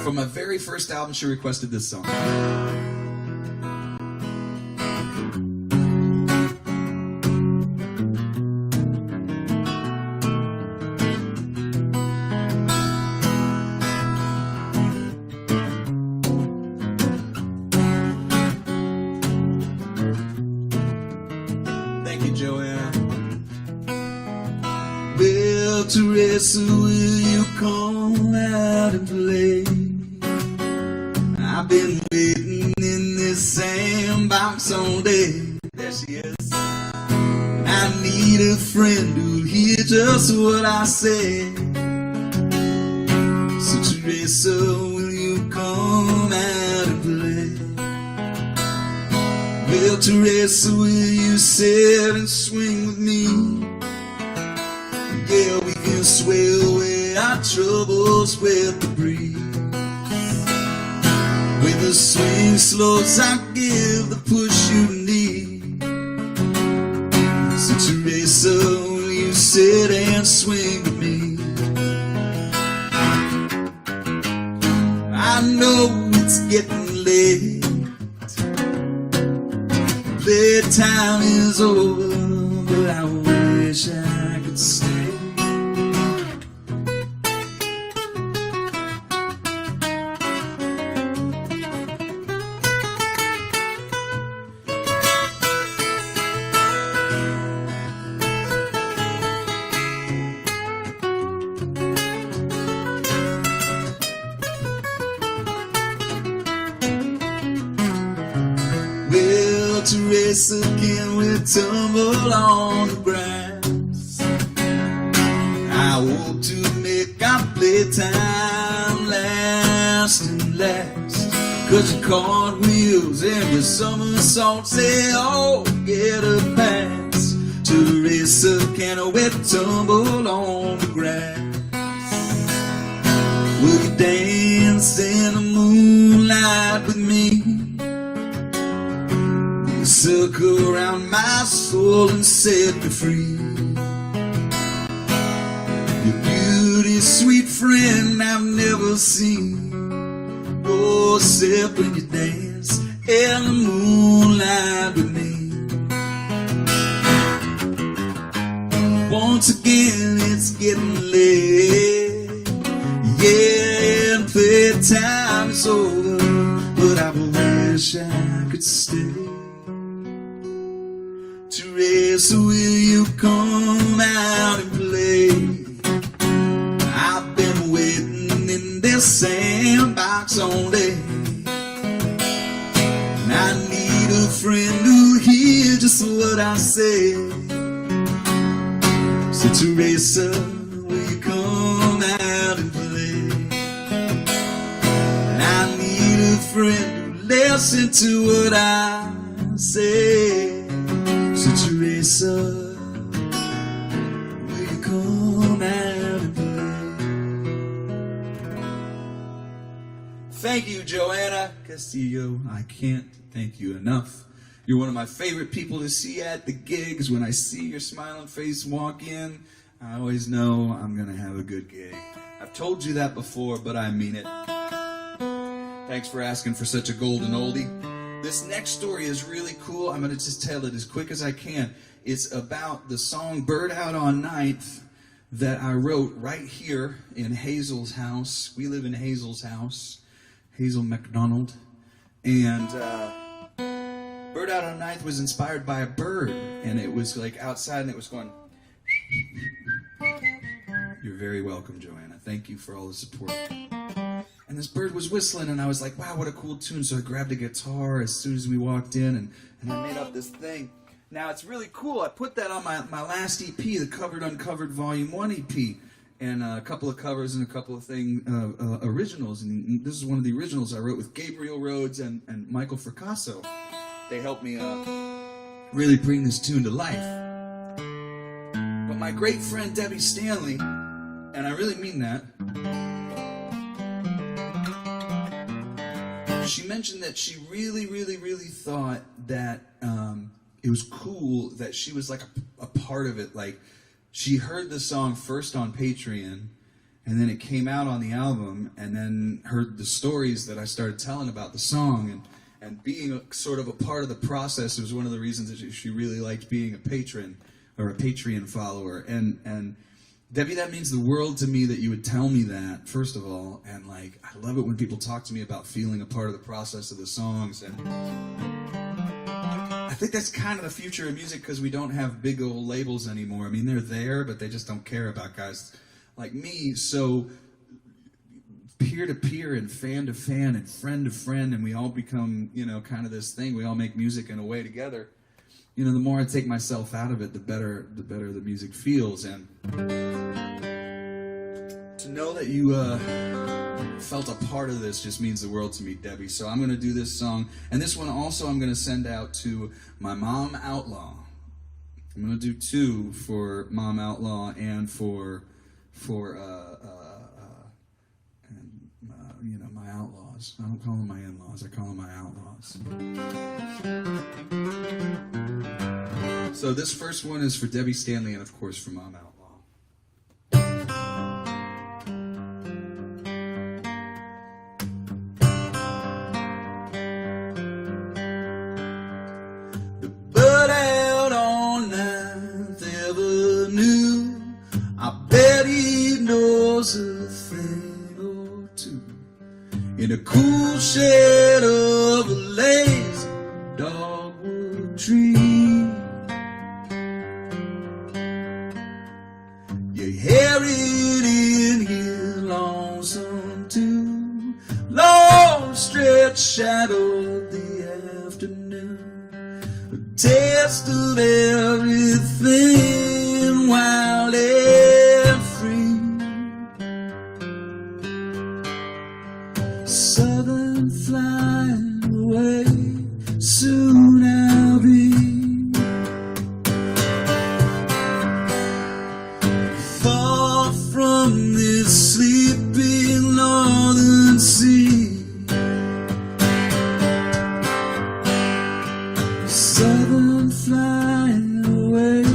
From my very first album, she requested this song. Teresa, will you come out and play? I've been waiting in this sandbox all day. There she is. I need a friend who'll hear just what I say. So Teresa, will you come out and play? Well, Teresa, will you sit and swing with me? Yeah, we can sway away our troubles with the breeze. When the swing slows, I give the push you need. So Teresa, will you sit and swing with me? I know it's getting late. Playtime is over, but I wish I could stay. Teresa, can we tumble on the grass? I hope to make our playtime lasting last. Cause your cartwheels and your somersaults, they all get a pass. Teresa, can a wet tumble on the grass? Will you dance in the moonlight with me? Will you circle around my soul and set me free? Your beauty, sweet friend, I've never seen. Oh, except when you dance in the moonlight with me. Once again, it's getting late. Yeah, and playtime is over, but I wish I could stay. Teresa, will you come out and play? I've been waiting in this sandbox all day, and I need a friend who'll hear just what I say. So Teresa, will you come out and play? And I need a friend who'll listen to what I say. So Teresa, will you come out and play? Thank you, Joanna Castillo. I can't thank you enough. You're one of my favorite people to see at the gigs. When I see your smiling face walk in, I always know I'm going to have a good gig. I've told you that before, but I mean it. Thanks for asking for such a golden oldie. This next story is really cool. I'm going to just tell it as quick as I can. It's about the song Bird Out on Ninth that I wrote right here in Hazel's house. We live in Hazel's house, Hazel McDonald. And Bird Out on Ninth was inspired by a bird, and it was like outside, and it was going. You're very welcome, Joanna. Thank you for all the support. And this bird was whistling, and I was like, wow, what a cool tune. So I grabbed a guitar as soon as we walked in, and I made up this thing. Now, it's really cool. I put that on my last EP, the Covered Uncovered Volume 1 EP, and a couple of covers and a couple of originals. And this is one of the originals I wrote with Gabriel Rhodes and Michael Fracasso. They helped me really bring this tune to life. But my great friend Debbie Stanley, and I really mean that, she mentioned that she really, really, really thought that it was cool that she was like a part of it. Like, she heard the song first on Patreon, and then it came out on the album, and then heard the stories that I started telling about the song, and being sort of a part of the process was one of the reasons that she really liked being a patron or a Patreon follower. And Debbie, that means the world to me that you would tell me that, first of all. And like, I love it when people talk to me about feeling a part of the process of the songs. And I think that's kind of the future of music, because we don't have big old labels anymore. I mean, they're there, but they just don't care about guys like me. So peer to peer and fan to fan and friend to friend, and we all become, kind of this thing. We all make music in a way together. The more I take myself out of it, the better the music feels. And to know that you felt a part of this just means the world to me, Debbie. So I'm going to do this song, and this one also I'm going to send out to my mom Outlaw. I'm going to do two for Mom Outlaw and for my outlaws. I don't call them my in-laws. I call them my outlaws. So this first one is for Debbie Stanley and, of course, for Mom Outlaw. The bird out on 9th Avenue, I bet he knows a thing or two. In a cool shade of a lazy dogwood tree, you hear it in here, lonesome too, long stretch shadow of the afternoon, a taste of everything wild and free. Southern flying away, soon I'll be far from this sleeping northern sea. Southern flying away.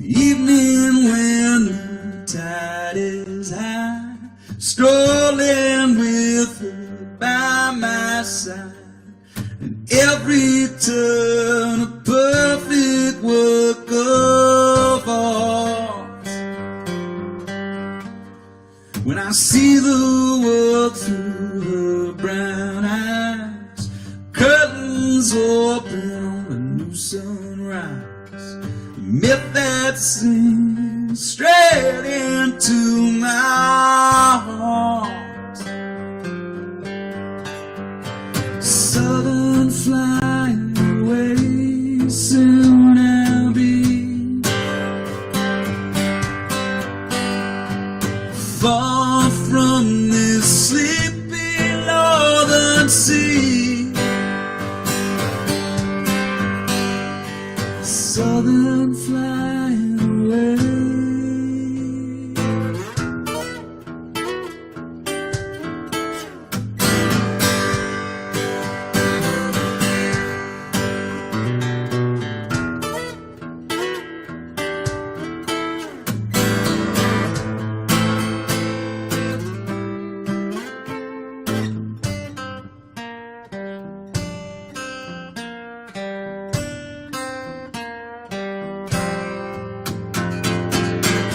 Evening when the tide is high, strolling with her by my side, and every turn a perfect work of art. When I see the world through her brown eyes, curtains open on a new sunrise, myth that sings straight into my heart. Southern flying away, soon I'll be far from this sleepy northern sea. Southern flying away.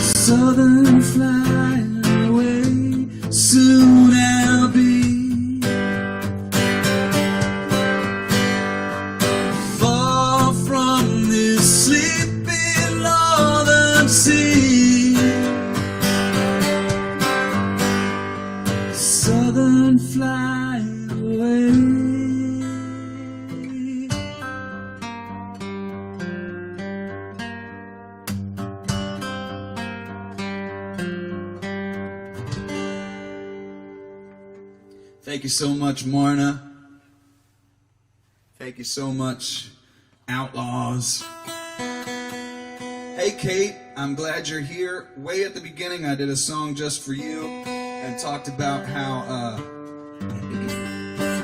Southern flying away, soon I'll be far from this sleepy northern sea. Southern flying away. Thank you so much, Marna. Thank you so much, Outlaws. Hey, Kate, I'm glad you're here. Way at the beginning, I did a song just for you and talked about how I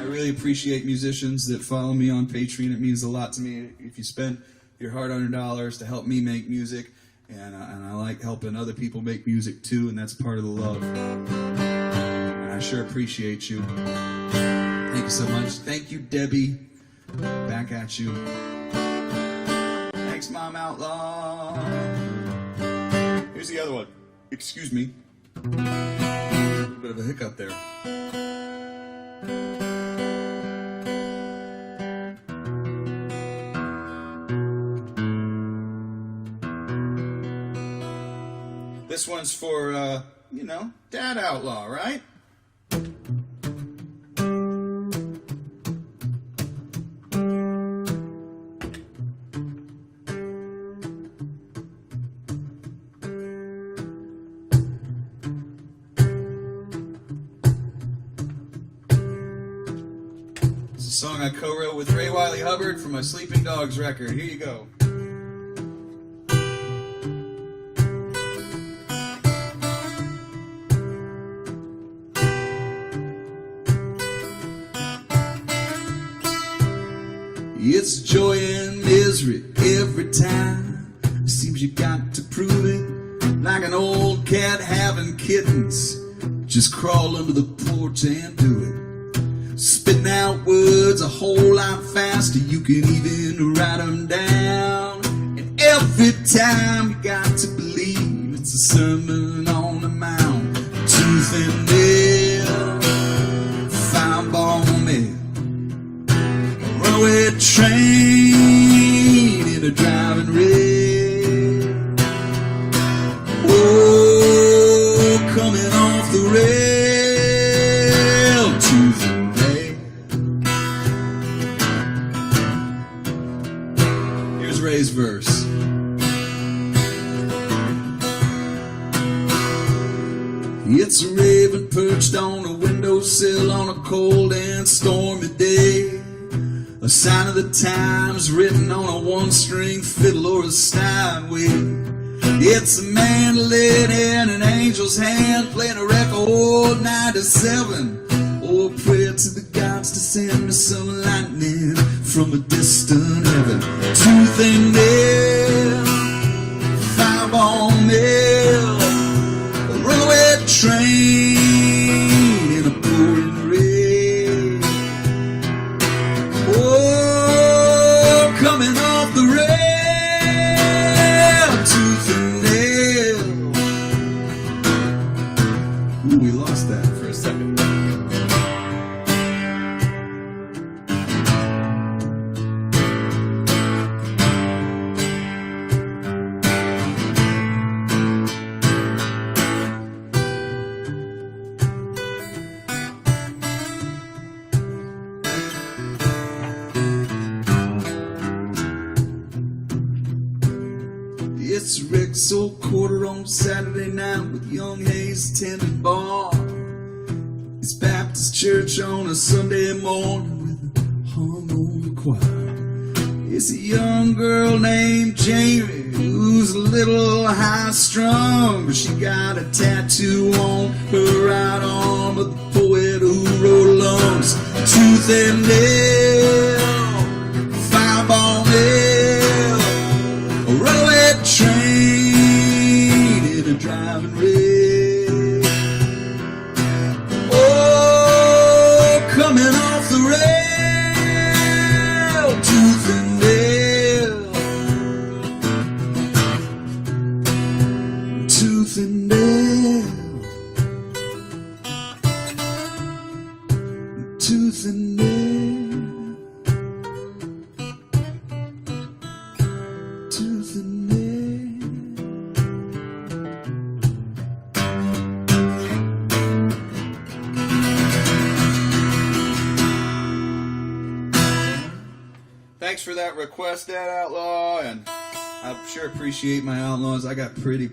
really appreciate musicians that follow me on Patreon. It means a lot to me if you spend your hard-earned dollars to help me make music, and I like helping other people make music too, and that's part of the love. I sure appreciate you. Thank you so much. Thank you, Debbie. Back at you. Thanks, Mom Outlaw. Here's the other one. Excuse me. A little bit of a hiccup there. This one's for, Dad Outlaw, right? It's a song I co-wrote with Ray Wiley Hubbard for my Sleeping Dogs record. Here you go. It's joy and misery every time. It seems you got to prove it, like an old cat having kittens. Just crawl under the porch and do it. Spitting out words a whole lot faster. You can even write them down. And every time you got to believe it's a sermon on the mount. Tooth and nail, fine bone meal. Runaway train in a driving rail. Oh, coming off the rail. Tooth and nail. Here's Ray's verse. It's a raven perched on a windowsill on a cold and stormy day. A sign of the times written on a one-string fiddle or a Steinway. It's a mandolin in an angel's hand playing a record 97. Oh, pray to the gods to send me some lightning from a distant heaven. Tooth and nail, fireball nail, a runaway train in a pouring rain. Oh, coming off the rail, tooth and nail. Ooh, we lost that for a second. It's Rick's old quarter on Saturday night with young Hayes tending bar. It's Baptist church on a Sunday morning with a harmonic choir. It's a young girl named Jamie who's a little high-strung, but she got a tattoo on her right arm of the poet who wrote alongs. Tooth and nail, fireball nail, a runaway train in a driving rain. Oh, coming off the rail, tooth and nail, tooth and nail, tooth and nail. Tooth and nail. Thanks for that request, Dad Outlaw, and I sure appreciate my outlaws. I got pretty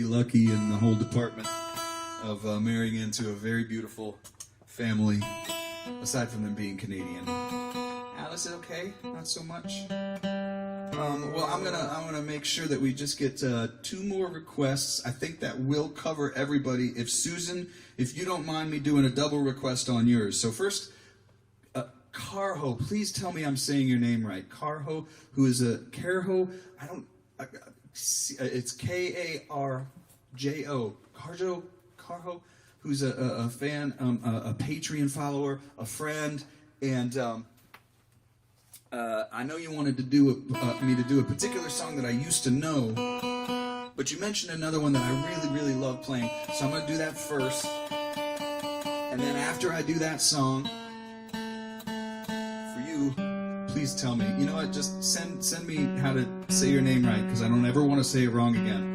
lucky in the whole department of marrying into a very beautiful family, aside from them being Canadian. Alice, is it okay? Not so much? Well, I'm gonna make sure that we just get 2 more requests. I think that will cover everybody. If Susan, if you don't mind me doing a double request on yours. So first, Carho, please tell me I'm saying your name right. Carho, who is a Carho. It's Karjo. Carho, who's a fan, a Patreon follower, a friend, and. I know you wanted to do me to do a particular song that I used to know, but you mentioned another one that I really love playing. So I'm going to do that first, and then after I do that song, for you, please tell me. You know what? Just send me how to say your name right, because I don't ever want to say it wrong again.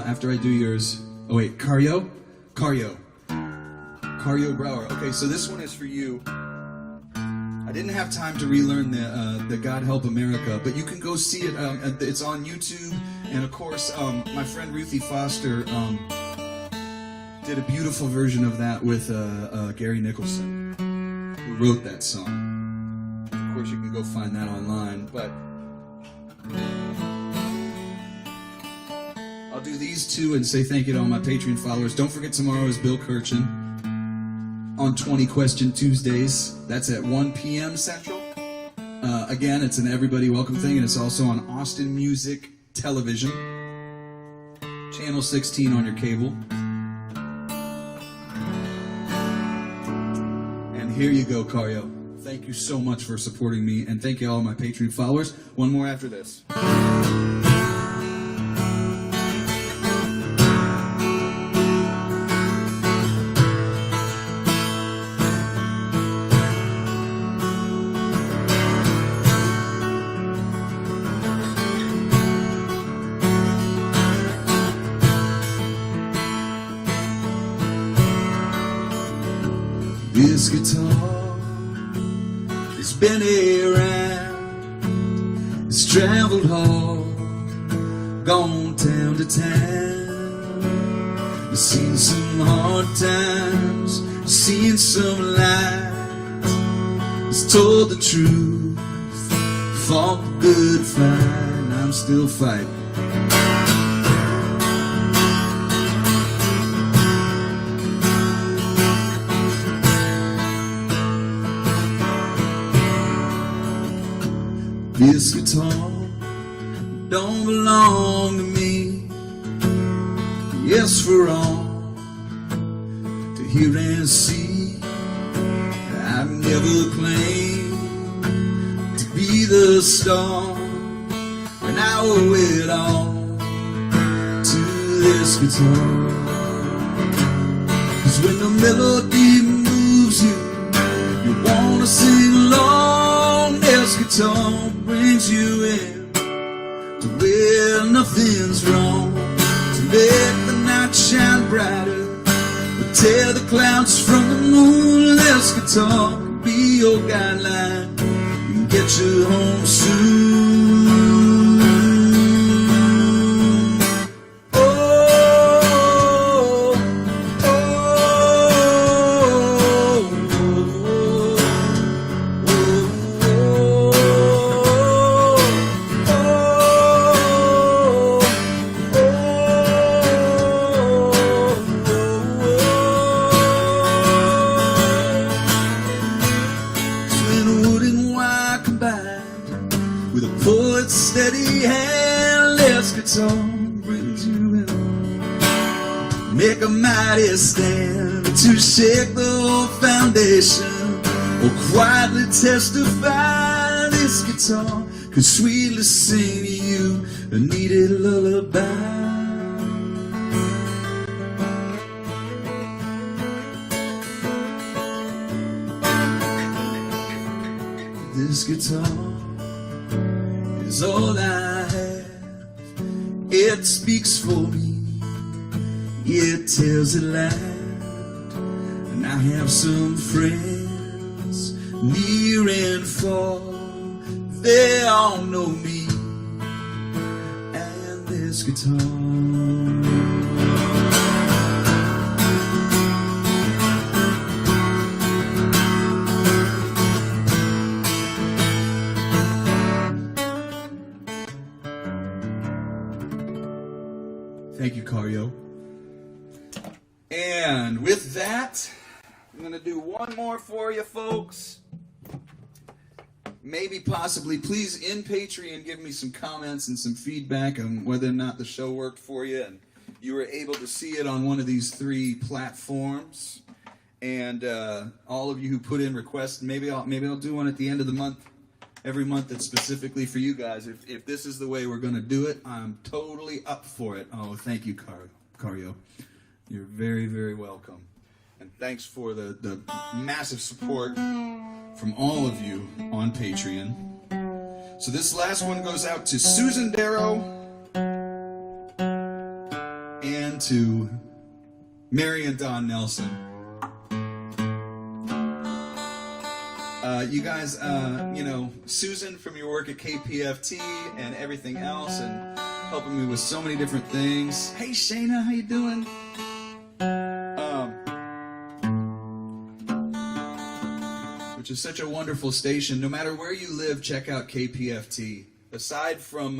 After I do yours. Oh wait, Carjo Brower. Okay, so this one is for you. I didn't have time to relearn the God Help America, but you can go see it. It's on YouTube, and of course, my friend Ruthie Foster did a beautiful version of that with Gary Nicholson, who wrote that song. Of course, you can go find that online, but I'll do these 2 and say thank you to all my Patreon followers. Don't forget, tomorrow is Bill Kirchin on 20 Question Tuesdays. That's at 1 p.m. Central. Again, it's an everybody welcome thing, and it's also on Austin Music Television, channel 16 on your cable. And here you go, Carjo. Thank you so much for supporting me, and thank you all my Patreon followers. One more after this. This guitar has been around, it's traveled hard gone town to town, seen some hard times, seen some lies, has told the truth, fought the good fight, and I'm still fighting. This guitar don't belong to me. Yes, for all to hear and see. I've never claimed to be the star, and I owe it all to this guitar. 'Cause when the melody moves you, you wanna sing along. This guitar brings you in to where nothing's wrong, to make the night shine brighter, or tear the clouds from the moon. This guitar can be your guideline and get you home soon. With a poet's steady hand, this guitar brings you in. Make a mighty stand to shake the whole foundation, or quietly testify. This guitar could sweetly sing to you a needed lullaby. This guitar is all I have. It speaks for me, it tells it loud. And I have some friends near and far, they all know me and this guitar. Thank you, Cario. And with that, I'm going to do one more for you, folks. Maybe, possibly, please, in Patreon, give me some comments and some feedback on whether or not the show worked for you and you were able to see it on one of these 3 platforms. And all of you who put in requests, maybe I'll do one at the end of the month. Every month that's specifically for you guys. If this is the way we're going to do it, I'm totally up for it. Oh, thank you, Cario. You're very, very welcome. And thanks for the massive support from all of you on Patreon. So this last one goes out to Susan Darrow and to Mary and Don Nelson. You guys, Susan, from your work at KPFT and everything else, and helping me with so many different things. Hey, Shayna, how you doing? Which is such a wonderful station. No matter where you live, check out KPFT. Aside from,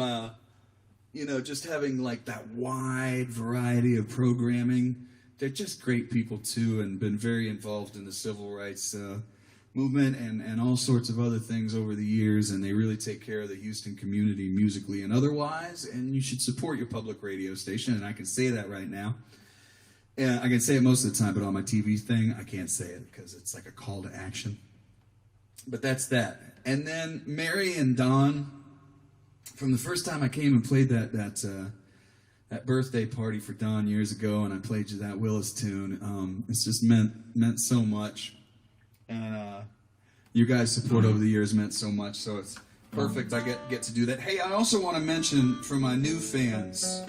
just having like that wide variety of programming, they're just great people too, and been very involved in the civil rights movement and all sorts of other things over the years, and they really take care of the Houston community musically and otherwise, and you should support your public radio station, and I can say that right now. And I can say it most of the time, but on my TV thing, I can't say it because it's like a call to action. But that's that. And then Mary and Don, from the first time I came and played that birthday party for Don years ago, and I played you that Willis tune, it's just meant so much. And your guys' support over the years meant so much, so it's perfect I get to do that. Hey, I also want to mention for my new fans,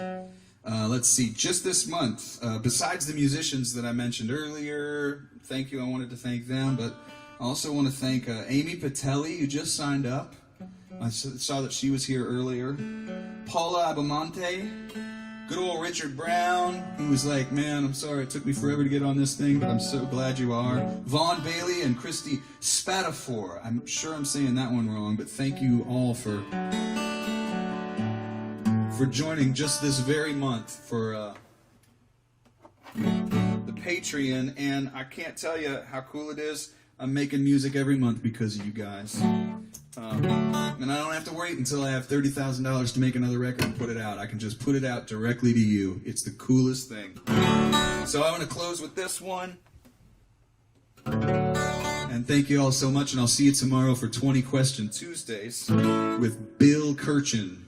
let's see, just this month, besides the musicians that I mentioned earlier, thank you, I wanted to thank them, but I also want to thank Amy Patelli, who just signed up. I saw that she was here earlier. Paula Abamonte, good old Richard Brown, who was like, man, I'm sorry it took me forever to get on this thing, but I'm so glad you are. Vaughn Bailey and Christy Spatafor. I'm sure I'm saying that one wrong, but thank you all for joining just this very month for the Patreon. And I can't tell you how cool it is. I'm making music every month because of you guys. And I don't have to wait until I have $30,000 to make another record and put it out. I can just put it out directly to you. It's the coolest thing. So I want to close with this one. And thank you all so much, and I'll see you tomorrow for 20 Question Tuesdays with Bill Kirchin.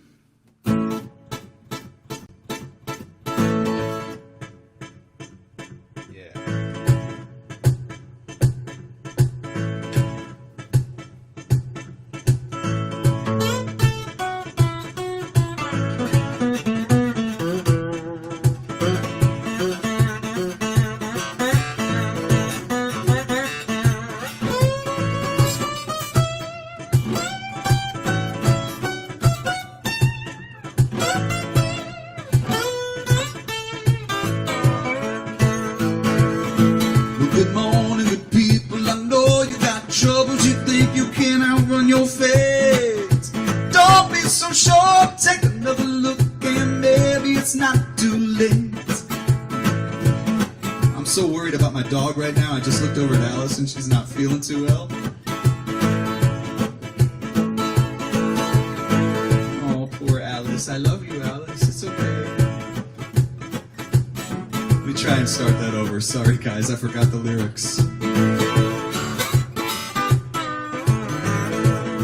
Good morning, good people. I know you got troubles. You think you can outrun your fate. Don't be so sure. Take another look, and maybe it's not too late. I'm so worried about my dog right now. I just looked over at Alice, and she's not feeling too well. Oh, poor Alice. I love you, Alice. It's okay. Let me try and start that over. Sorry, guys, I forgot the lyrics.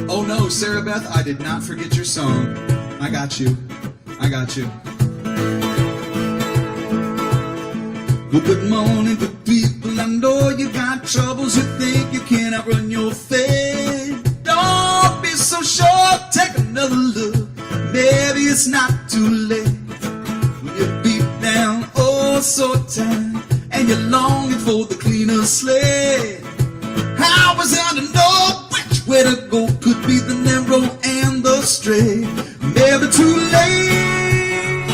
Oh no, Sarah Beth, I did not forget your song. I got you. I got you. Well, good morning, good people. I know you got troubles. You think you can't outrun your fate. Don't be so sure. Take another look. Maybe it's not too late. When you're beat down, oh so tired, and you're longing for the cleaner slate. How was I to know which way to go? Could be the narrow and the straight. Maybe too late.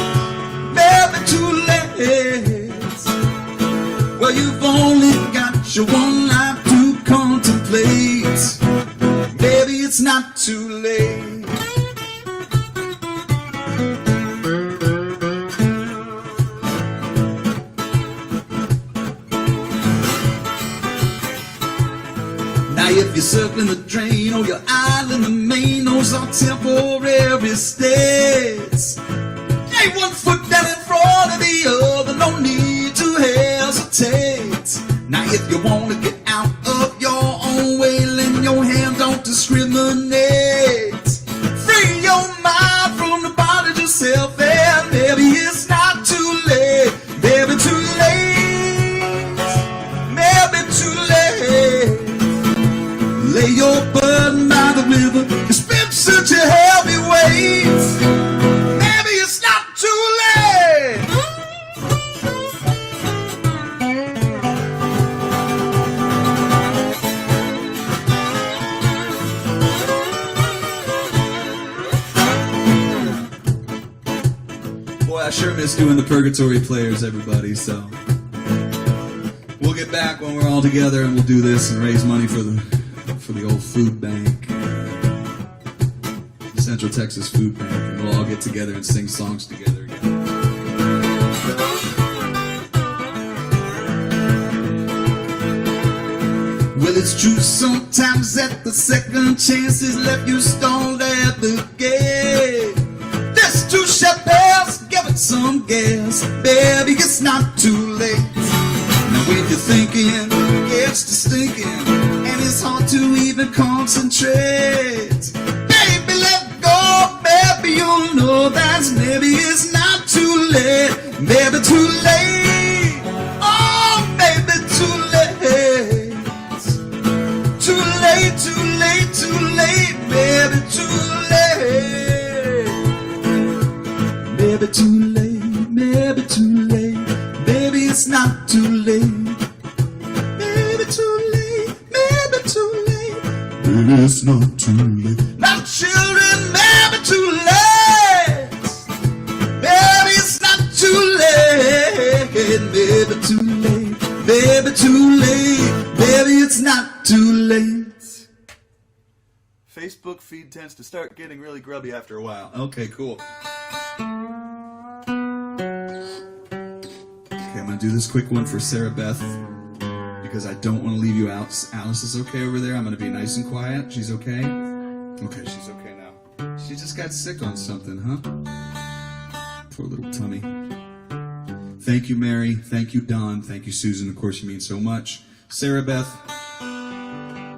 Maybe too late. Well, you've only got your one life to contemplate. Maybe it's not too late. If you're circling the drain or you're idling the main, those are temporary states. Ain't one foot down in front of the other, no need to hesitate. Now if you want to get out of your own way, lend your hand, don't discriminate. Free your mind from the bondage of self, and maybe it's not too late. Maybe too late. Maybe too late. Lay your burden by the river. It's been such a heavy weight. Maybe it's not too late. Boy, I sure miss doing the Purgatory Players, everybody, so we'll get back when we're all together and we'll do this and raise money for the old food bank, the Central Texas Food Bank, and we'll all get together and sing songs together again. Well, it's true sometimes that the second chances left you stalled at the gate. This too shall pass, give it some gas, baby, it's not too late. Now when you're thinking, it's to stinking, it's hard to even concentrate. Baby, let go. Baby, you'll know that maybe it's not too late. Maybe too late. Oh, maybe too late. Too late, too late, too late. Maybe too late. Maybe too late. Maybe too late. Maybe it's not too late. Maybe too late. Maybe too late. Maybe it's not too late. Now children, maybe too late. Facebook feed tends to start getting really grubby after a while. Okay, cool. Okay, I'm going to do this quick one for Sarah Beth because I don't want to leave you out. Alice is okay over there. I'm going to be nice and quiet. She's okay? Okay, she's okay now. She just got sick on something, huh? Poor little tummy. Thank you, Mary. Thank you, Don. Thank you, Susan. Of course, you mean so much. Sarah Beth,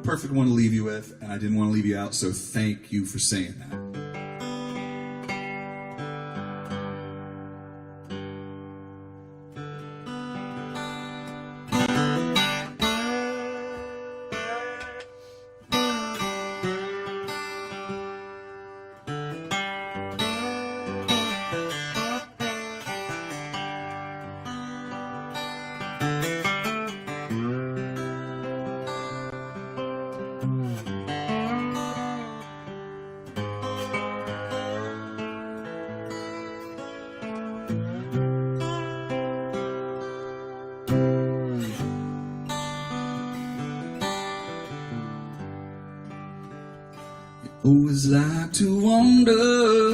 perfect one to leave you with, and I didn't want to leave you out, so thank you for saying that. Always like to wander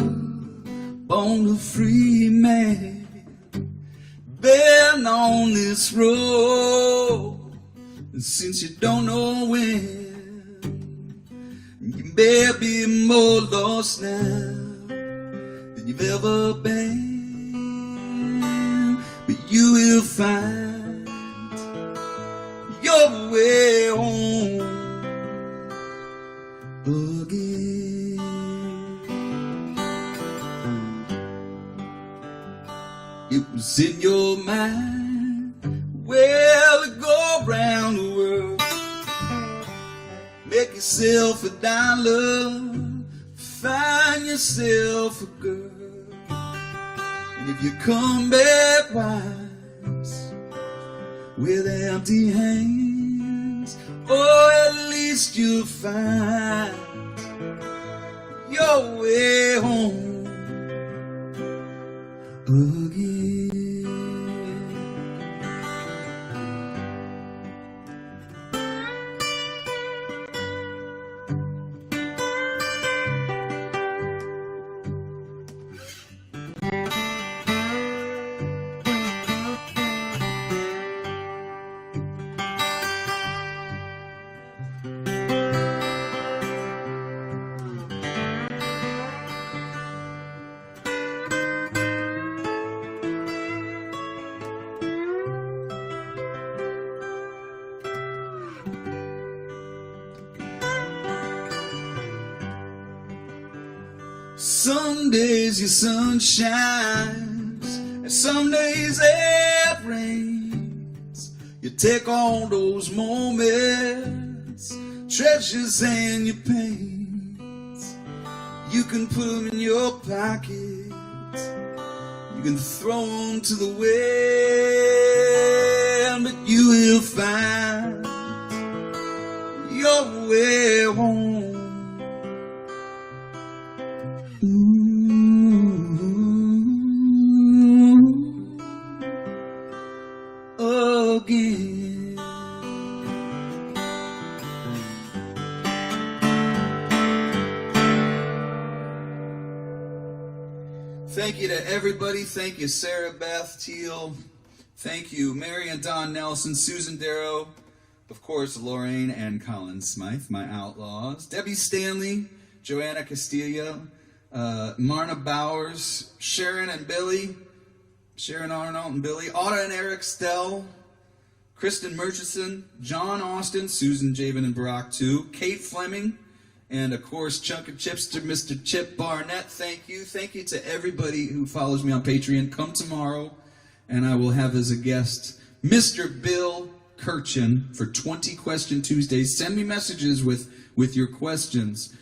on a free man, been on this road since you don't know when. You may be more lost now than you've ever been, but you will find your way home again. It was in your mind, well, to go around the world, make yourself a dollar, find yourself a girl, and if you come back wise with empty hands, oh, at least you'll find your way home again. Some days your sun shines, and some days it rains. You take all those moments, treasures and your pains. You can put them in your pocket, you can throw them to the wind, but you will find your way home. Again. Thank you to everybody. Thank you, Sarah Beth Teal. Thank you, Mary and Don Nelson, Susan Darrow, of course, Lorraine and Colin Smythe, my outlaws, Debbie Stanley, Joanna Castillo, Marna Bowers, Sharon and Billy, Sharon Arnold and Billy, Otto and Eric Stell, Kristen Murchison, John Austin, Susan Javen and Barack too, Kate Fleming, and of course Chunk of Chipster, Mr. Chip Barnett. Thank you. Thank you to everybody who follows me on Patreon. Come tomorrow, and I will have as a guest Mr. Bill Kirchen for 20 Question Tuesdays. Send me messages with your questions.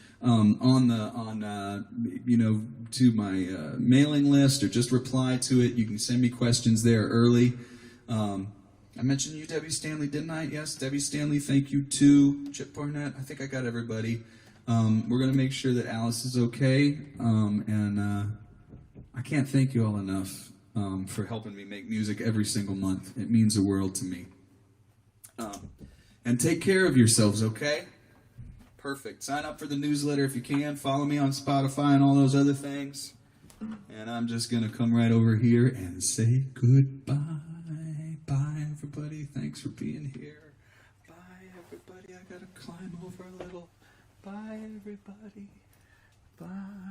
To my mailing list, or just reply to it. You can send me questions there early. I mentioned you, Debbie Stanley, didn't I? Yes, Debbie Stanley, thank you too. Chip Barnett, I think I got everybody. We're going to make sure that Alice is okay, and I can't thank you all enough for helping me make music every single month. It means the world to me. And take care of yourselves, okay? Perfect. Sign up for the newsletter if you can. Follow me on Spotify and all those other things. And I'm just going to come right over here and say goodbye. Bye, everybody. Thanks for being here. Bye, everybody. I got to climb over a little. Bye, everybody. Bye.